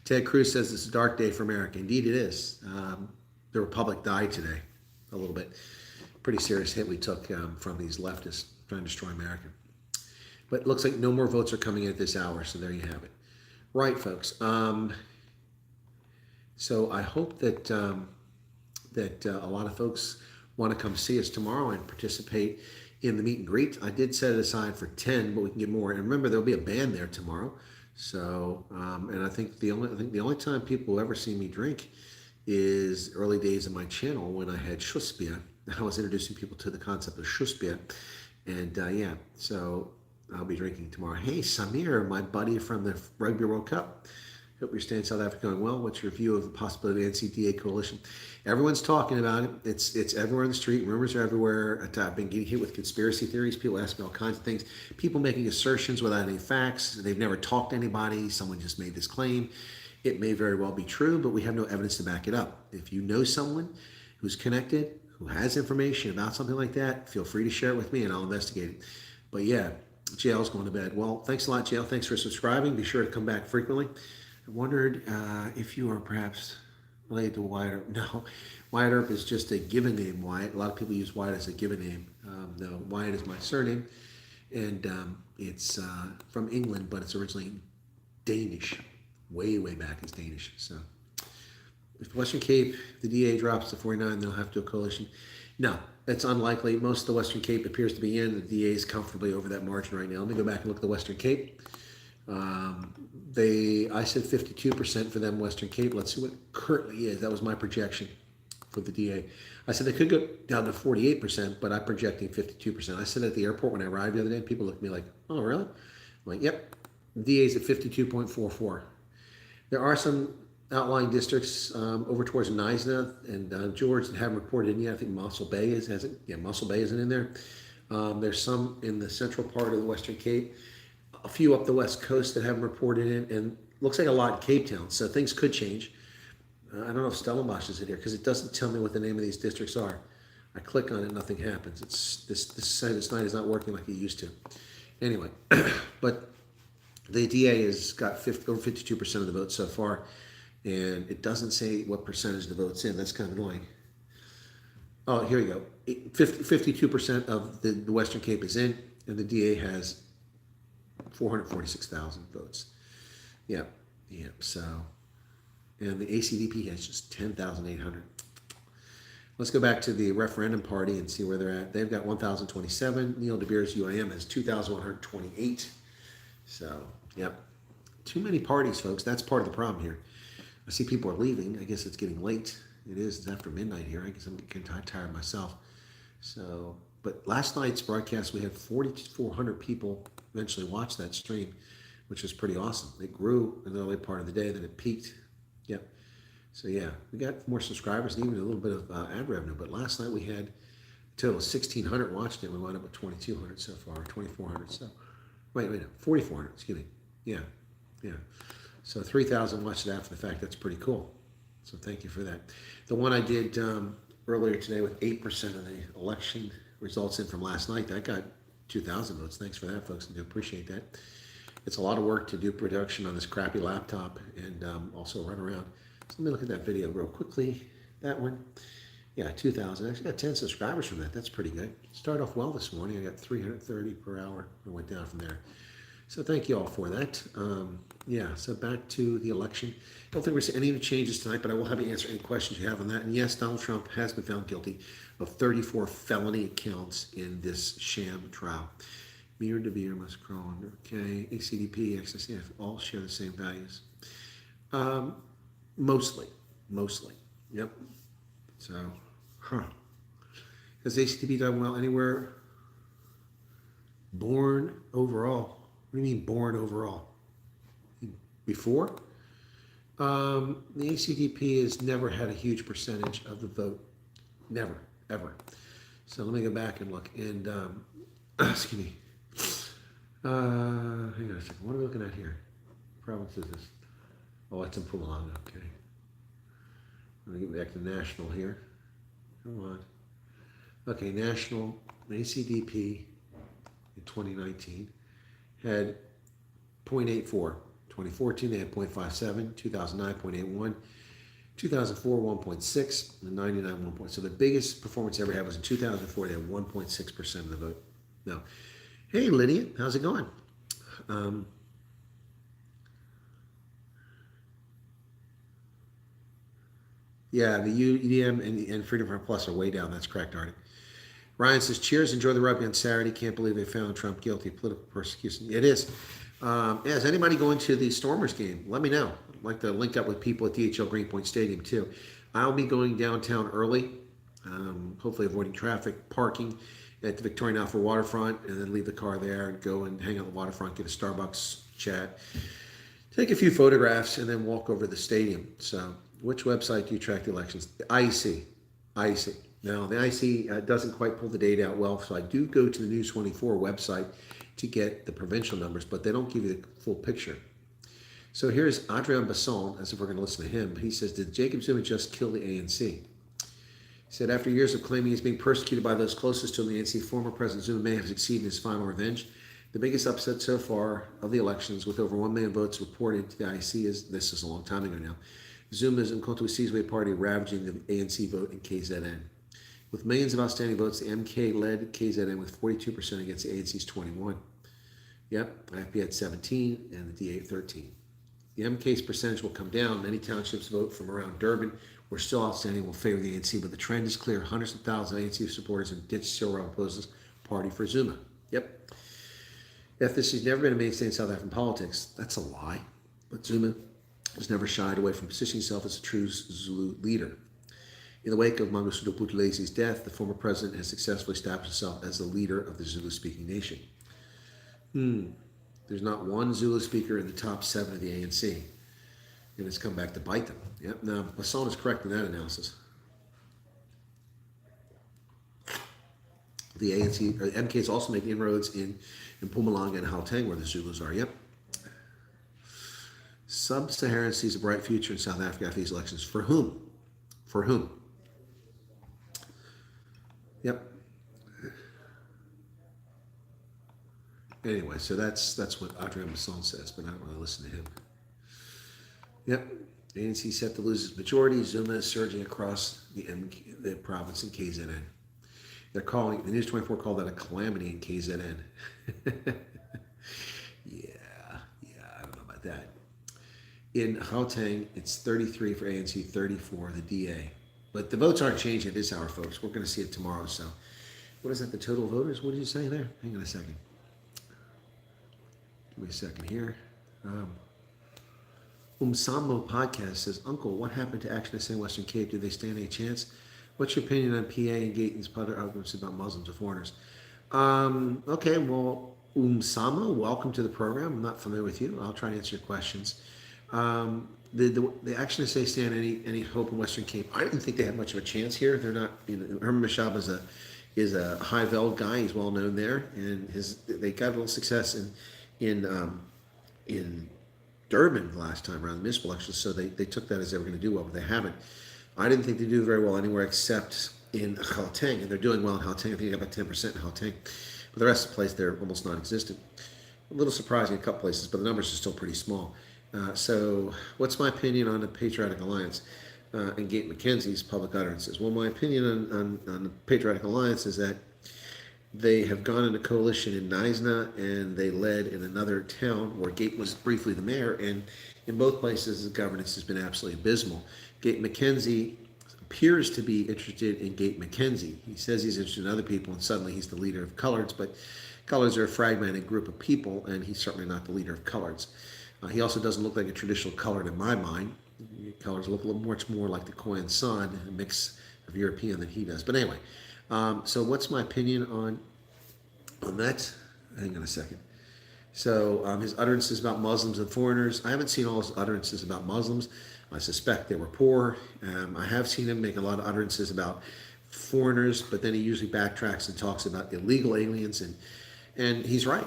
Ted Cruz says it's a dark day for America. Indeed it is. The Republic died today, a little bit. Pretty serious hit we took from these leftists trying to destroy America. But it looks like no more votes are coming in at this hour, so there you have it. Right, folks. So I hope that a lot of folks want to come see us tomorrow and participate in the meet and greet. I did set it aside for 10, but we can get more. And remember, there'll be a band there tomorrow. So, and I think the only time people will ever see me drink is early days of my channel when I had Schussbier. I was introducing people to the concept of Schussbier, And yeah, so I'll be drinking tomorrow. Hey, Samir, my buddy from the Rugby World Cup. Hope you're staying in South Africa going well. What's your view of the possibility of the NCDA coalition? Everyone's talking about it. It's everywhere on the street. Rumors are everywhere. I've been getting hit with conspiracy theories. People ask me all kinds of things. People making assertions without any facts. They've never talked to anybody. Someone just made this claim. It may very well be true, but we have no evidence to back it up. If you know someone who's connected, who has information about something like that, feel free to share it with me and I'll investigate it. But yeah, JL's going to bed. Well, thanks a lot, JL. Thanks for subscribing. Be sure to come back frequently. I wondered if you are perhaps related to Wyatt Earp. No, Wyatt Earp is just a given name, Wyatt. A lot of people use Wyatt as a given name. No, Wyatt is my surname, and it's from England, but it's originally Danish. Way back it's Danish. So if Western Cape, the DA drops to 49, they'll have to do a coalition. No, it's unlikely. Most of the Western Cape appears to be in. The DA is comfortably over that margin right now. Let me go back and look at the Western Cape. I said 52% for them, Western Cape. Let's see what it currently is. That was my projection for the DA. I said they could go down to 48%, but I'm projecting 52%. I said at the airport when I arrived the other day, people looked at me like, oh, really? I'm like, yep. The DA's at 52.44. There are some outlying districts over towards Neisna and George that haven't reported in yet. I think Mossel Bay hasn't. Yeah, Mossel Bay isn't in there. There's some in the central part of the Western Cape. A few up the west coast that haven't reported in, and looks like a lot in Cape Town. So things could change. I don't know if Stellenbosch is in here because it doesn't tell me what the name of these districts are. I click on it, nothing happens. It's this site is not working like it used to. Anyway, but the DA has got over 52% of the votes so far, and it doesn't say what percentage the vote's in. That's kind of annoying. Oh, here we go. 52% of the Western Cape is in, and the DA has 446,000 votes. Yeah. So, and the ACDP has just 10,800. Let's go back to the referendum party and see where they're at. They've got 1,027. Neil De Beers UIM has 2,128. So, yep. Too many parties, folks. That's part of the problem here. I see people are leaving. I guess it's getting late. It is. It's after midnight here. I guess I'm getting tired myself. So, but last night's broadcast, we had 4,400 people eventually watch that stream, which was pretty awesome. It grew in the early part of the day, then it peaked. Yep. So yeah, we got more subscribers and even a little bit of ad revenue. But last night we had a total of 1,600 watched it. We wound up with 2,200 so far, 2,400. So wait, 4,400. Excuse me. Yeah. So 3,000 watched it after the fact. That's pretty cool. So thank you for that. The one I did earlier today with 8% of the election results in from last night, that got 2,000 votes. Thanks for that, folks. I do appreciate that. It's a lot of work to do production on this crappy laptop and also run around. So let me look at that video real quickly. That one, yeah, 2,000. I actually got 10 subscribers from that. That's pretty good. Started off well this morning. I got 330 per hour. I went down from there. So thank you all for that. Yeah, so back to the election. I don't think we're seeing any changes tonight, but I will have you answer any questions you have on that. And yes, Donald Trump has been found guilty of 34 felony counts in this sham trial. Mir, De Beer, Muscron, okay, ACDP, XSF, all share the same values. Mostly. Yep. So, Has ACDP done well anywhere? Born overall. What do you mean born overall? Before? The ACDP has never had a huge percentage of the vote. Never, ever. So let me go back and look. And, excuse me. Hang on a second. What are we looking at here? Province is this? Oh, it's in Pumalanga. Okay. I'm going to get back to national here. Come on. Okay, national ACDP in 2019 had 0.84. 2014 they had 0.57. 2009 0.81. 2004 1.6. And 99 1. So the biggest performance they ever had was in 2004. They had 1.6% of the vote. No. Hey Lydia, how's it going? Yeah, the UDM and Freedom Front Plus are way down. That's correct, Artie. Ryan says, cheers, enjoy the rugby on Saturday. Can't believe they found Trump guilty of political persecution. It is. Yeah, is anybody going to the Stormers game? Let me know. I'd like to link up with people at DHL Greenpoint Stadium too. I'll be going downtown early, hopefully avoiding traffic, parking, at the Victoria Alpha waterfront, and then leave the car there and go and hang out on the waterfront, get a Starbucks, chat, take a few photographs, and then walk over to the stadium. So, which website do you track the elections? The IEC. IEC. Now, the IEC doesn't quite pull the data out well, so I do go to the News 24 website to get the provincial numbers, but they don't give you the full picture. So here's Adrien Basson, as if we're going to listen to him. He says, did Jacob Zuma just kill the ANC? He said, after years of claiming he's being persecuted by those closest to the ANC, former President Zuma may have succeeded in his final revenge. The biggest upset so far of the elections, with over 1 million votes reported to the IEC, this is a long time ago now, Zuma's Umkhonto Sizwe party ravaging the ANC vote in KZN. With millions of outstanding votes, the MK led KZN with 42% against the ANC's 21%. Yep, IFP had 17 and the DA 13. The MK's percentage will come down. Many townships vote from around Durban were still outstanding will favor the ANC, but the trend is clear. Hundreds of thousands of ANC supporters have ditched Cyril Ramaphosa's party for Zuma. Yep. Ethnicity has never been a mainstay in South African politics. That's a lie. But Zuma has never shied away from positioning himself as a true Zulu leader. In the wake of Mangosuthu Buthelezis's death, the former president has successfully established himself as the leader of the Zulu-speaking nation. There's not one Zulu speaker in the top 7 of the ANC, and it's come back to bite them. Yep. Now, Basson is correct in that analysis. The ANC, or MK is also making inroads in Mpumalanga and Gauteng, where the Zulus are. Yep. Sub-Saharan sees a bright future in South Africa after these elections. For whom? For whom? Yep. Anyway, so that's what Adrien Basson says, but I don't really listen to him. Yep. ANC set to lose its majority. Zuma is surging across the province in KZN. They're calling, the News 24 called that a calamity in KZN. Yeah, I don't know about that. In Gauteng, it's 33 for ANC, 30 for the DA. But the votes aren't changing at this hour, folks. We're going to see it tomorrow. So, what is that, the total voters? What did you say there? Hang on a second. Give me a second here. Umsambo Podcast says, Uncle, what happened to Action SA Western Cape? Do they stand a chance? What's your opinion on PA and Gaten's other arguments about Muslims or foreigners? Okay, well, Umsama, welcome to the program. I'm not familiar with you. I'll try to answer your questions. The Action SA stand any hope in Western Cape? I didn't think they had much of a chance here. They're not. Herman Mashaba is a high veld guy. He's well known there, and they got a little success in Durban the last time around the municipal elections. So they took that as they were going to do well, but they haven't. I didn't think they do very well anywhere except in Gauteng, and they're doing well in Gauteng. I think they got about 10% in Gauteng, but the rest of the place they're almost non-existent. A little surprising in a couple places, but the numbers are still pretty small. So what's my opinion on the Patriotic Alliance and Gate McKenzie's public utterances? Well, my opinion on the Patriotic Alliance is that they have gone into coalition in Knysna, and they led in another town where Gate was briefly the mayor, and in both places the governance has been absolutely abysmal. Gate McKenzie appears to be interested in Gate McKenzie. He says he's interested in other people, and suddenly he's the leader of Coloreds, but Coloreds are a fragmented group of people, and he's certainly not the leader of Coloreds. He also doesn't look like a traditional Colored in my mind. Coloreds look a little much more like the Khoisan son, a mix of European than he does. But anyway, so what's my opinion on that? Hang on a second. So his utterances about Muslims and foreigners, I haven't seen all his utterances about Muslims. I suspect they were poor. I have seen him make a lot of utterances about foreigners, but then he usually backtracks and talks about illegal aliens, and he's right.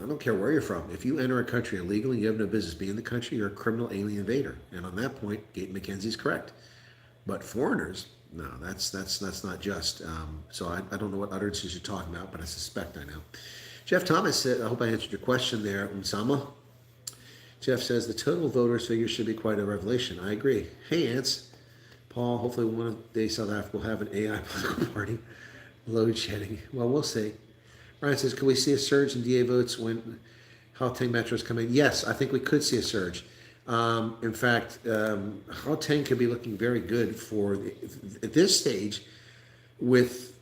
I don't care where you're from. If you enter a country illegally, you have no business being in the country, you're a criminal alien invader. And on that point, Gate McKenzie's correct. But foreigners, no, that's not just. So I don't know what utterances you're talking about, but I suspect I know. Jeff Thomas said, I hope I answered your question there, Umsama. Jeff says, the total voters figure should be quite a revelation. I agree. Hey, Ants. Paul, hopefully one of the days South Africa will have an AI political party. Load shedding. Well, we'll see. Ryan says, can we see a surge in DA votes when Gauteng Metros come in? Yes, I think we could see a surge. In fact, Gauteng could be looking very good at this stage with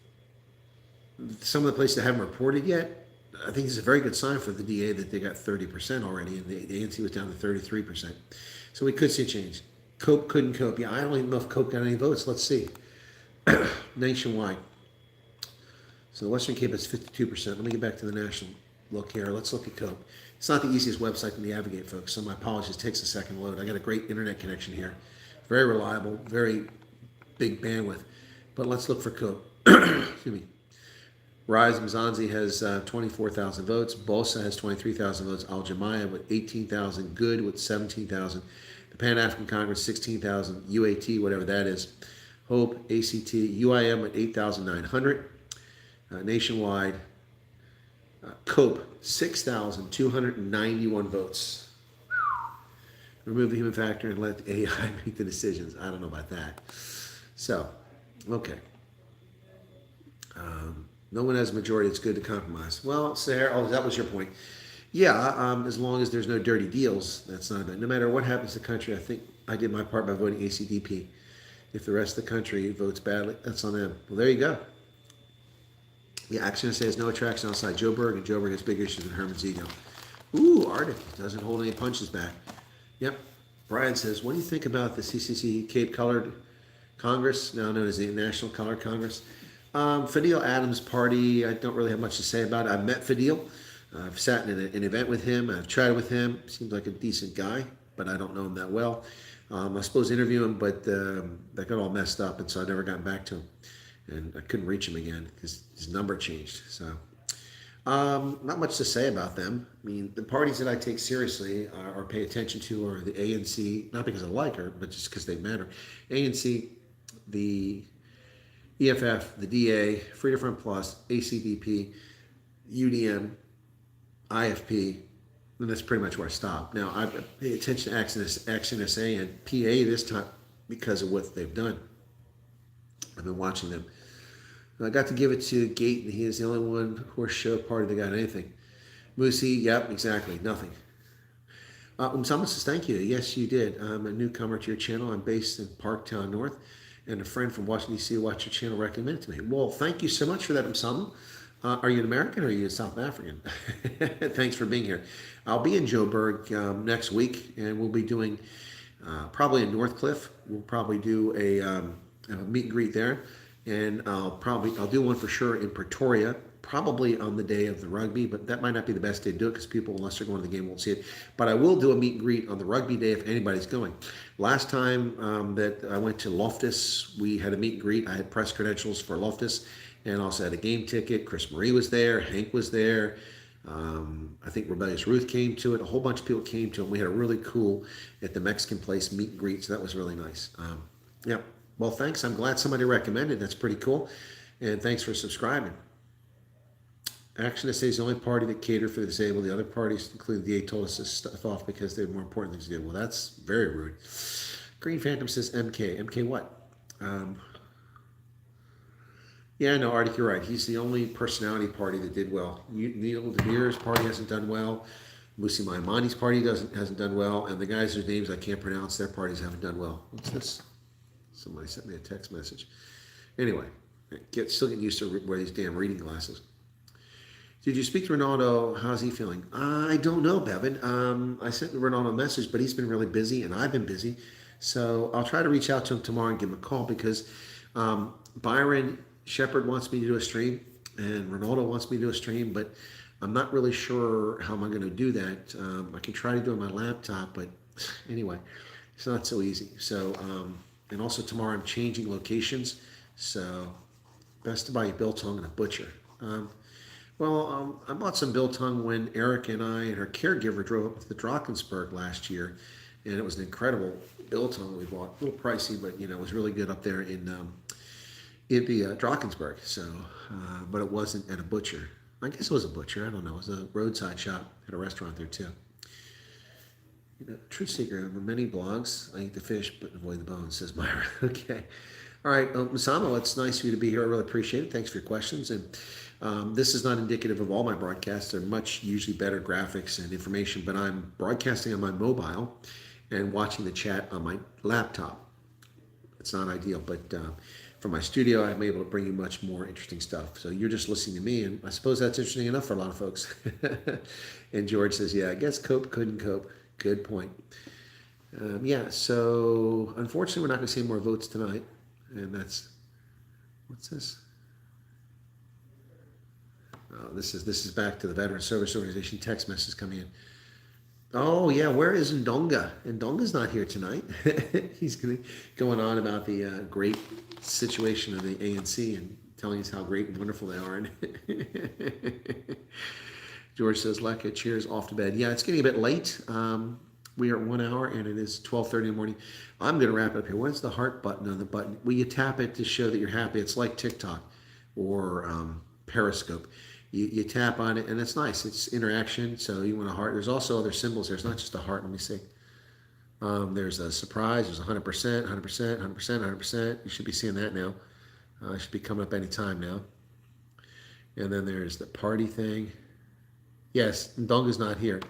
some of the places that haven't reported yet. I think it's a very good sign for the DA that they got 30% already, and the ANC was down to 33%. So we could see a change. Cope couldn't cope. Yeah, I don't even know if Cope got any votes. Let's see. Nationwide. So the Western Cape is 52%. Let me get back to the national look here. Let's look at Cope. It's not the easiest website to navigate, folks, so my apologies. It takes a second to load. I got a great internet connection here. Very reliable, very big bandwidth. But let's look for Cope. Excuse me. Rise Mzanzi has 24,000 votes. Bosa has 23,000 votes. Al Jamaya with 18,000. Good with 17,000. The Pan-African Congress, 16,000. UAT, whatever that is. Hope, ACT, UIM at 8,900. Nationwide, COPE, 6,291 votes. Remove the human factor and let the AI make the decisions. I don't know about that. So, okay. No one has a majority. It's good to compromise. Well, Sarah, oh, that was your point. Yeah, as long as there's no dirty deals, that's not bad. No matter what happens to the country, I think I did my part by voting ACDP. If the rest of the country votes badly, that's on them. Well, there you go. Yeah, Action SA has no attraction outside Joburg, and Joburg has big issues with Herman's ego. Ooh, Arctic doesn't hold any punches back. Yep. Brian says, what do you think about the CCC Cape Colored Congress, now known as the National Colored Congress? Fadil Adams' party, I don't really have much to say about it. I've met Fadil. I've sat in an event with him. I've chatted with him. Seems like a decent guy, but I don't know him that well. I was supposed to interview him, but that got all messed up, and so I never got back to him. And I couldn't reach him again because his number changed. So, not much to say about them. I mean, the parties that I take seriously or pay attention to are the ANC, not because I like her, but just because they matter. ANC, the EFF, the DA, Freedom Front Plus, ACDP, UDM, IFP, and that's pretty much where I stop. Now, I pay attention to Action SA and PA this time because of what they've done. I've been watching them. I got to give it to Gate, and he is the only one horse show party that got anything. Moosey, yep, exactly, nothing. Someone says, thank you. Yes, you did. I'm a newcomer to your channel. I'm based in Parktown North, and a friend from Washington, D.C. who watched your channel recommended it to me. Well, thank you so much for that, Msama. Are you an American or are you a South African? Thanks for being here. I'll be in Joburg next week, and we'll be doing probably in Northcliffe. We'll probably do a meet and greet there, and I'll do one for sure in Pretoria, probably on the day of the rugby, but that might not be the best day to do it because people, unless they're going to the game, won't see it. But I will do a meet and greet on the rugby day if anybody's going. Last time that I went to Loftus, we had a meet and greet. I had press credentials for Loftus, and also had a game ticket. Chris Marie was there, Hank was there. I think Rebellious Ruth came to it. A whole bunch of people came to it. We had a really cool at the Mexican place meet and greet, so that was really nice. Yeah. Well, thanks. I'm glad somebody recommended. That's pretty cool. And thanks for subscribing. Action SA is the only party that catered for the disabled. The other parties, including the DA, told us to stuff off because they have more important things to do. Well, that's very rude. Green Phantom says MK. MK what? Yeah, no, Arctic, you're right. He's the only personality party that did well. Neil DeMere's party hasn't done well. Musi Maimani's party hasn't done well. And the guys whose names I can't pronounce, their parties haven't done well. What's this? Somebody sent me a text message. Anyway, still getting used to wear these damn reading glasses. Did you speak to Ronaldo? How's he feeling? I don't know, Bevan. I sent Ronaldo a message, but he's been really busy, and I've been busy. So I'll try to reach out to him tomorrow and give him a call because Byron Shepard wants me to do a stream, and Ronaldo wants me to do a stream, but I'm not really sure how I'm going to do that. I can try to do it on my laptop, but anyway, it's not so easy. So, and also tomorrow I'm changing locations, so best to buy a biltong and a butcher. I bought some biltong when Eric and I and her caregiver drove up to the Drakensberg last year, and it was an incredible biltong we bought. A little pricey, but it was really good up there in the Drakensberg. So, but it wasn't at a butcher. I guess it was a butcher. I don't know. It was a roadside shop at a restaurant there too. Truth seeker. On many blogs, I eat the fish but avoid the bones, says Myra. Okay. All right, Masamo, it's nice for you to be here. I really appreciate it. Thanks for your questions. And this is not indicative of all my broadcasts. They're much usually better graphics and information, but I'm broadcasting on my mobile and watching the chat on my laptop. It's not ideal, but from my studio, I'm able to bring you much more interesting stuff. So you're just listening to me, and I suppose that's interesting enough for a lot of folks. And George says, yeah, I guess cope couldn't cope. Good point. So unfortunately, we're not going to see more votes tonight. And that's, what's this? This is back to the Veteran Service Organization text message coming in. Oh yeah, where is Ndonga? Ndonga's not here tonight. He's going on about the great situation of the ANC and telling us how great and wonderful they are. George says, "Leka, cheers, off to bed." Yeah, it's getting a bit late. We are at 1 hour and it is 12:30 in the morning. I'm going to wrap it up here. What's the heart button on the button? Well, you tap it to show that you're happy. It's like TikTok or Periscope. You tap on it and it's nice. It's interaction. So you want a heart. There's also other symbols there. It's not just a heart. Let me see. There's a surprise. There's 100%, 100%, 100%, 100%. You should be seeing that now. It should be coming up any time now. And then there's the party thing. Yes, Ndonga's not here.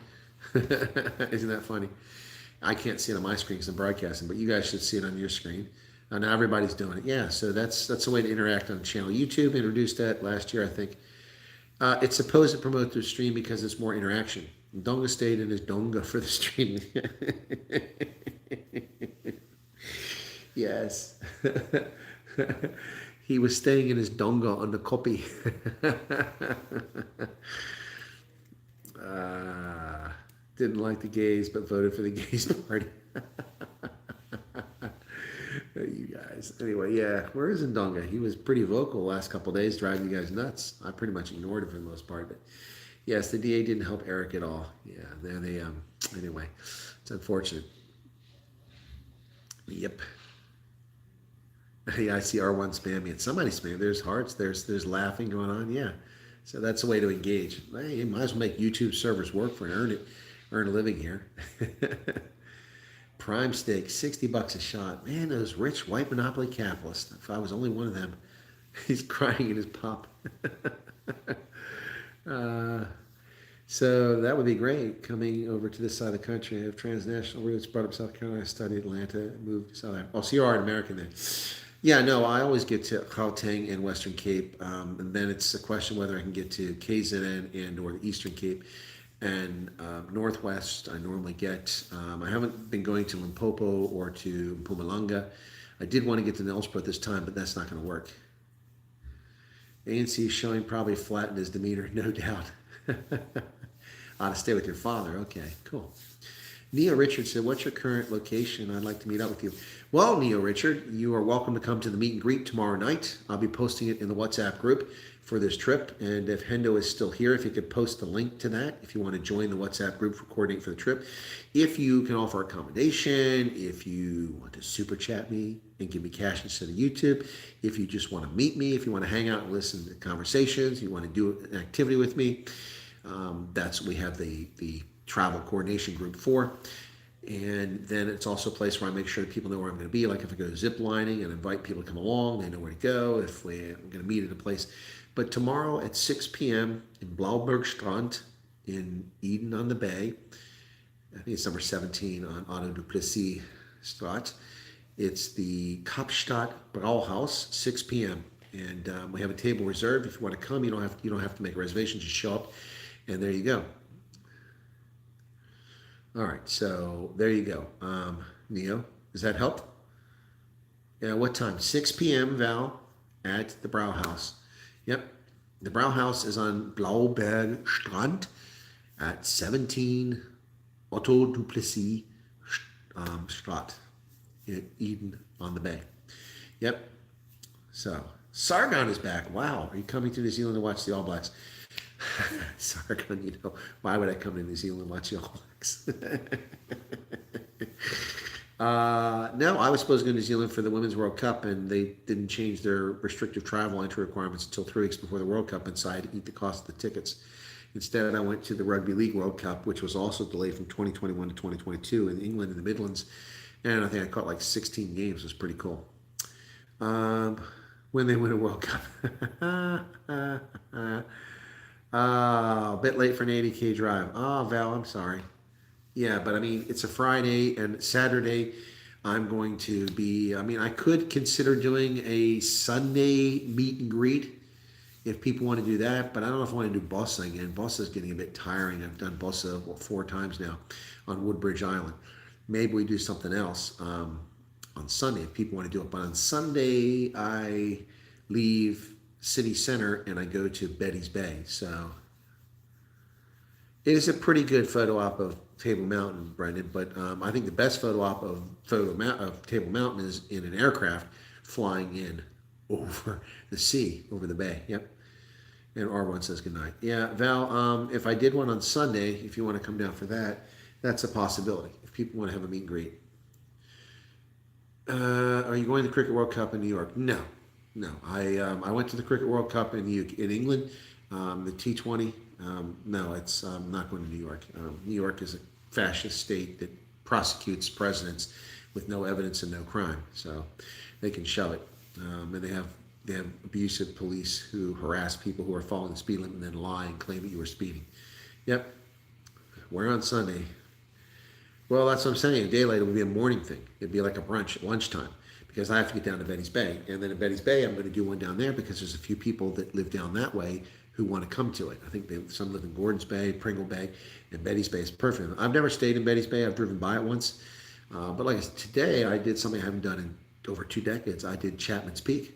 Isn't that funny? I can't see it on my screen because I'm broadcasting, but you guys should see it on your screen. Now everybody's doing it. Yeah, so that's a way to interact on the channel. YouTube introduced that last year, I think. It's supposed to promote the stream because it's more interaction. Ndonga stayed in his donga for the streaming. Yes. He was staying in his donga on the copy. Didn't like the gays, but voted for the gays party. You guys. Anyway, yeah. Where is Ndonga? He was pretty vocal the last couple of days, driving you guys nuts. I pretty much ignored him for the most part. But yes, the DA didn't help Eric at all. Yeah, they anyway, it's unfortunate. Yep. Yeah, I see R1 spamming it. Somebody spamming. There's hearts. There's laughing going on. Yeah. So that's a way to engage. Hey, you might as well make YouTube servers work for and earn a living here. Prime steak, $60 a shot. Man, those rich white monopoly capitalists. If I was only one of them, he's crying in his pop. So that would be great. Coming over to this side of the country, I have transnational roots. Brought up South Carolina, studied Atlanta, moved to South Africa. Oh, so you are an American then. Yeah, no, I always get to Gauteng and Western Cape, and then it's a question whether I can get to KZN and or the Eastern Cape. And Northwest, I normally get. I haven't been going to Limpopo or to Mpumalanga. I did want to get to Nelspruit this time, but that's not going to work. ANC showing probably flattened his demeanor, no doubt. Ought to stay with your father. Okay, cool. Neo Richard said, "What's your current location? I'd like to meet up with you." Well, Neo Richard, you are welcome to come to the meet and greet tomorrow night. I'll be posting it in the WhatsApp group for this trip. And if Hendo is still here, if you could post the link to that, if you want to join the WhatsApp group for coordinating for the trip. If you can offer accommodation, if you want to super chat me and give me cash instead of YouTube, if you just want to meet me, if you want to hang out and listen to conversations, you want to do an activity with me, that's what we have the travel coordination group for. And then it's also a place where I make sure that people know where I'm going to be. Like if I go zip lining and invite people to come along, they know where to go. If I'm going to meet at a place. But tomorrow at 6 p.m. in Blaubergstrand in Eden on the Bay, I think it's number 17 on Otto du Plessis Straat. It's the Kapstadt Brauhaus, 6 p.m. And we have a table reserved. If you want to come, you don't have to make a reservation. Just show up, and there you go. All right, so there you go. Neo, does that help? Yeah, what time? 6 p.m., Val, at the Brauhaus. Yep, the Brauhaus is on Blaubergstrand at 17 Otto du Plessis Straat in Eden on the Bay. Yep, so Sargon is back. Wow, are you coming to New Zealand to watch the All Blacks? Sargon, why would I come to New Zealand and watch the All Blacks? No, I was supposed to go to New Zealand for the Women's World Cup, and they didn't change their restrictive travel entry requirements until 3 weeks before the World Cup, and so I had to eat the cost of the tickets. Instead, I went to the Rugby League World Cup, which was also delayed from 2021 to 2022 in England in the Midlands, and I think I caught like 16 games. It was pretty cool. When they win a World Cup. A bit late for an 80K drive. Oh, Val, I'm sorry. Yeah, but I mean, it's a Friday and Saturday. I'm going to be, I could consider doing a Sunday meet and greet if people want to do that, but I don't know if I want to do Bossa again. Bossa is getting a bit tiring. I've done Bossa 4 times now on Woodbridge Island. Maybe we do something else on Sunday if people want to do it. But on Sunday, I leave city center and I go to Betty's Bay. So it is a pretty good photo op of Table Mountain, Brendan. But I think the best photo op of Table Mountain is in an aircraft flying in over the sea, over the bay. Yep. And R1 says goodnight. Yeah, Val, if I did one on Sunday, if you want to come down for that, that's a possibility. If people want to have a meet and greet. Are you going to the Cricket World Cup in New York? No, no. I went to the Cricket World Cup in England, the T20. No, it's not going to New York. New York is a fascist state that prosecutes presidents with no evidence and no crime, so they can shove it. And they have abusive police who harass people who are following the speed limit and then lie and claim that you were speeding. Yep. Where on Sunday? Well, that's what I'm saying. A day later will be a morning thing. It'd be like a brunch at lunchtime because I have to get down to Betty's Bay. And then at Betty's Bay, I'm going to do one down there because there's a few people that live down that way who want to come to it. I think some live in Gordon's Bay, Pringle Bay, and Betty's Bay is perfect. I've never stayed in Betty's Bay. I've driven by it once. But like I said, today, I did something I haven't done in over 2 decades. I did Chapman's Peak.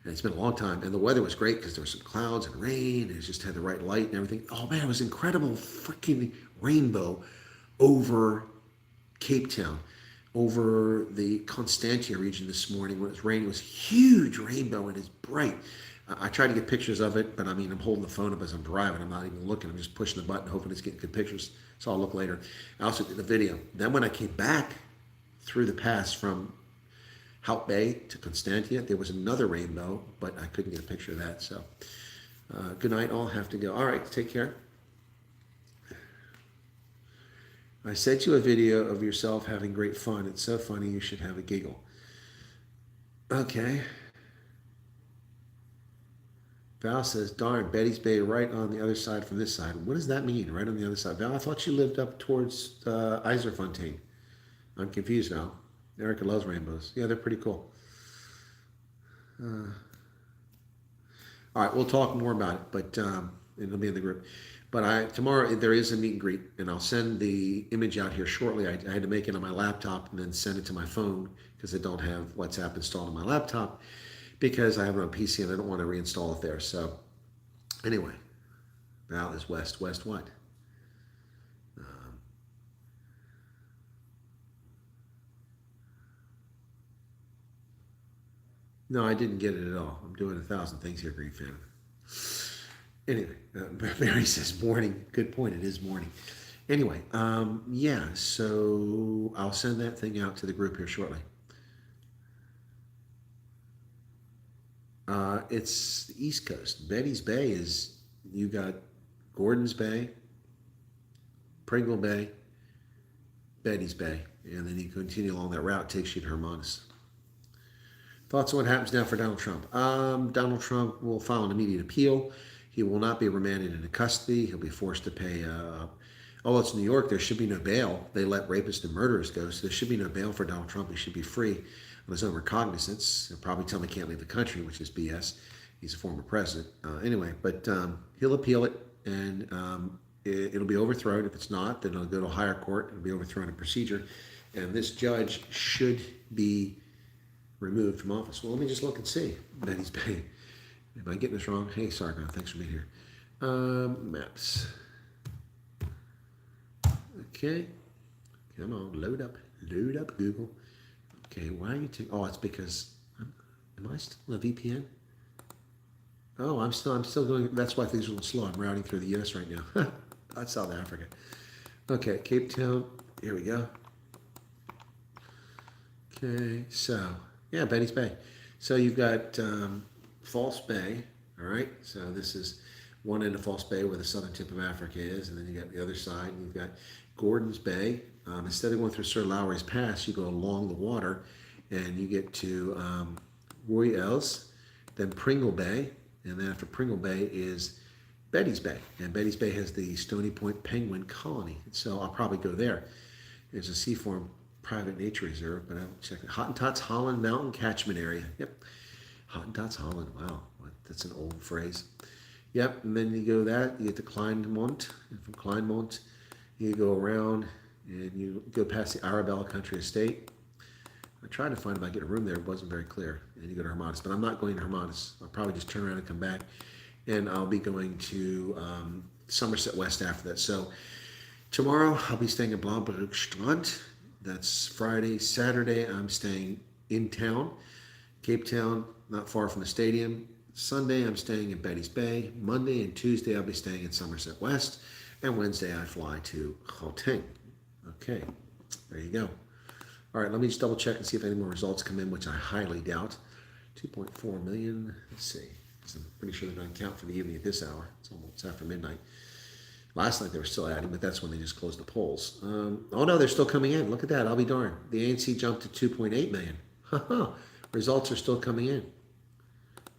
And it's been a long time. And the weather was great because there were some clouds and rain. And it just had the right light and everything. Oh, man, it was incredible freaking rainbow over Cape Town, over the Constantia region this morning when it was raining. It was a huge rainbow and it's bright. I tried to get pictures of it, but I mean, I'm holding the phone up as I'm driving. I'm not even looking. I'm just pushing the button, hoping it's getting good pictures. So I'll look later. I also did the video. Then when I came back through the pass from Hout Bay to Constantia, there was another rainbow, but I couldn't get a picture of that. So good night. I'll have to go. All right, take care. I sent you a video of yourself having great fun. It's so funny, you should have a giggle. Okay. Val says, darn, Betty's Bay right on the other side from this side. What does that mean, right on the other side? Val, I thought you lived up towards Iserfontein. I'm confused now. Erica loves rainbows. Yeah, they're pretty cool. All right, we'll talk more about it, but it'll be in the group. But tomorrow there is a meet and greet, and I'll send the image out here shortly. I had to make it on my laptop and then send it to my phone because I don't have WhatsApp installed on my laptop because I have it on PC and I don't want to reinstall it there. So anyway, Val is west. West what? No, I didn't get it at all. I'm doing 1,000 things here, Green Fan. Anyway, Mary says morning. Good point. It is morning. Anyway, yeah, so I'll send that thing out to the group here shortly. It's the East Coast. Betty's Bay is, you got Gordon's Bay, Pringle Bay, Betty's Bay, and then you continue along that route, takes you to Hermanus. Thoughts on what happens now for Donald Trump? Donald Trump will file an immediate appeal. He will not be remanded into custody. He'll be forced to pay. It's New York. There should be no bail. They let rapists and murderers go, so there should be no bail for Donald Trump. He should be free on his own recognizance. They'll probably tell him he can't leave the country, which is BS. He's a former president. Anyway, but he'll appeal it, and it'll be overthrown. If it's not, then it'll go to a higher court. It'll be overthrown in procedure, and this judge should be removed from office. Well, let me just look and see. Betty's Bay. Am I getting this wrong? Hey, Sargon, thanks for being here. Maps. Okay. Come on, load up. Load up, Google. Okay, why are you taking... Oh, it's because... Am I still on a VPN? Oh, I'm still going... That's why things are a little slow. I'm routing through the U.S. right now. That's South Africa. Okay, Cape Town. Here we go. Okay, so... Yeah, Betty's Bay. So you've got... False Bay, all right? So this is one end of False Bay where the southern tip of Africa is, and then you got the other side, and you've got Gordon's Bay. Instead of going through Sir Lowry's Pass, you go along the water, and you get to Roy Els, then Pringle Bay, and then after Pringle Bay is Betty's Bay, and Betty's Bay has the Stony Point Penguin Colony, so I'll probably go there. There's a Seaform Private Nature Reserve, but I'll check it. Hottentots Holland Mountain Catchment Area, yep. Hottentots Holland, wow, that's an old phrase. Yep, and then you go that, you get to Kleinmont, and from Kleinmont, you go around, and you go past the Arabella Country Estate. I tried to find if I get a room there. It wasn't very clear. And you go to Hermatis, but I'm not going to Hermatis. I'll probably just turn around and come back. And I'll be going to Somerset West after that. So tomorrow I'll be staying at Blaubrück Strand. That's Friday. Saturday I'm staying in town, Cape Town, not far from the stadium. Sunday I'm staying in Betty's Bay. Monday and Tuesday I'll be staying in Somerset West. And Wednesday I fly to Gauteng. Okay, there you go. All right, let me just double check and see if any more results come in, which I highly doubt. 2.4 million. Let's see. I'm pretty sure they're going to count for the evening at this hour. It's almost after midnight. Last night they were still adding, but that's when they just closed the polls. Oh no, they're still coming in. Look at that. I'll be darned. The ANC jumped to 2.8 million. Results are still coming in.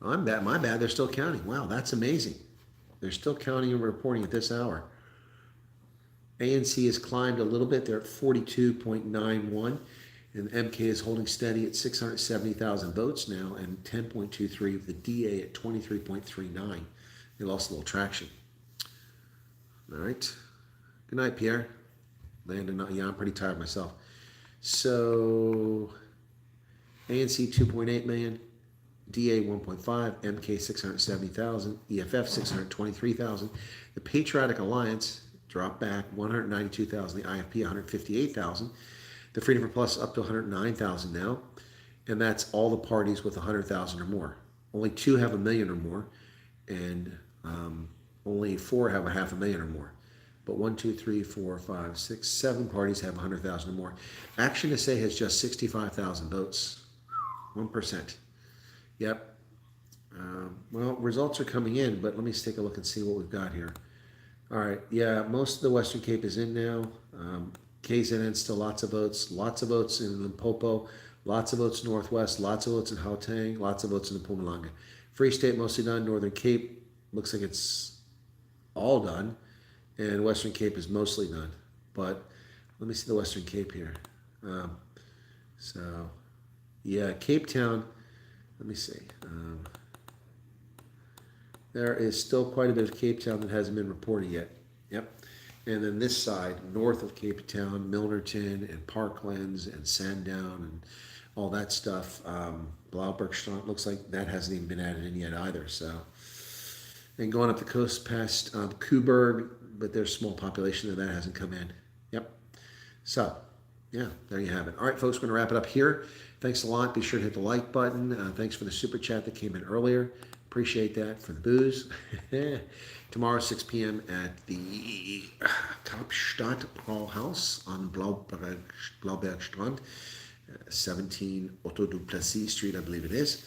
I'm bad. My bad. They're still counting. Wow, that's amazing. They're still counting and reporting at this hour. ANC has climbed a little bit. They're at 42.91. And MK is holding steady at 670,000 votes now and 10.23 with the DA at 23.39. They lost a little traction. All right. Good night, Pierre. Landon, yeah, I'm pretty tired myself. So ANC 2.8 million, DA 1.5, MK 670,000, EFF 623,000. The Patriotic Alliance dropped back 192,000, the IFP 158,000. The Freedom for Plus up to 109,000 now, and that's all the parties with 100,000 or more. Only 2 have 1 million or more, and only 4 have 500,000 or more. But 1, 2, 3, 4, 5, 6, 7 parties have 100,000 or more. Action SA has just 65,000 votes, 1%. Yep. Well, results are coming in, but let me take a look and see what we've got here. All right. Yeah, most of the Western Cape is in now. KZN still lots of votes in Limpopo, lots of votes Northwest, lots of votes in Gauteng, lots of votes in the Mpumalanga. Free State mostly done. Northern Cape looks like it's all done, and Western Cape is mostly done. But let me see the Western Cape here. So, yeah, Cape Town. Let me see. There is still quite a bit of Cape Town that hasn't been reported yet. Yep. And then this side, north of Cape Town, Milnerton and Parklands and Sandown and all that stuff, Blaubrück looks like that hasn't even been added in yet either. So, and going up the coast past Coburg, but there's a small population that hasn't come in. Yep. So, yeah, there you have it. All right, folks, we're going to wrap it up here. Thanks a lot. Be sure to hit the like button. Thanks for the super chat that came in earlier. Appreciate that for the booze. Tomorrow, 6 p.m. at the Kapstadt Brauhaus on Blauberg Strand, 17 Otto du Plessis Street, I believe it is.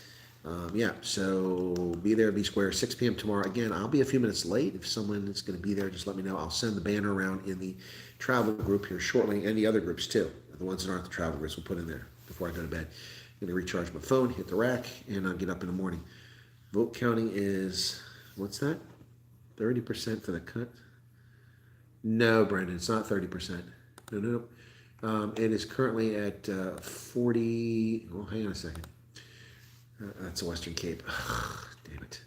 Yeah, so be there, be square, 6 p.m. tomorrow. Again, I'll be a few minutes late. If someone is going to be there, just let me know. I'll send the banner around in the travel group here shortly, and the other groups too. The ones that aren't the travel groups, we'll put in there before I go to bed. I'm going to recharge my phone, hit the rack, and I'll get up in the morning. Vote counting is, what's that? 30% for the cut? No, Brandon, it's not 30%. No. It is currently at 40. Well, hang on a second. That's the Western Cape. Damn it.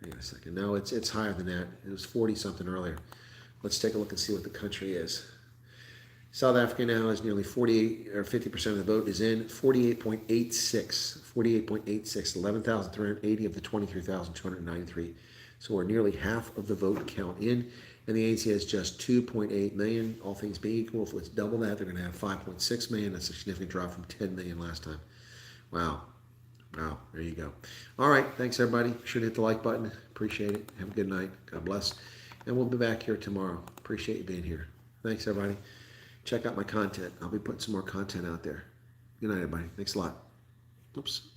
Hang on a second. No, it's higher than that. It was 40 something earlier. Let's take a look and see what the country is. South Africa now is nearly 48 or 50% of the vote is in. 48.86, 11,380 of the 23,293. So we're nearly half of the vote count in. And the ANC has just 2.8 million. All things being equal, if it's double that, they're going to have 5.6 million. That's a significant drop from 10 million last time. Wow. There you go. All right. Thanks, everybody. Be sure to hit the like button. Appreciate it. Have a good night. God bless. And we'll be back here tomorrow. Appreciate you being here. Thanks, everybody. Check out my content. I'll be putting some more content out there. Good night, everybody. Thanks a lot. Oops.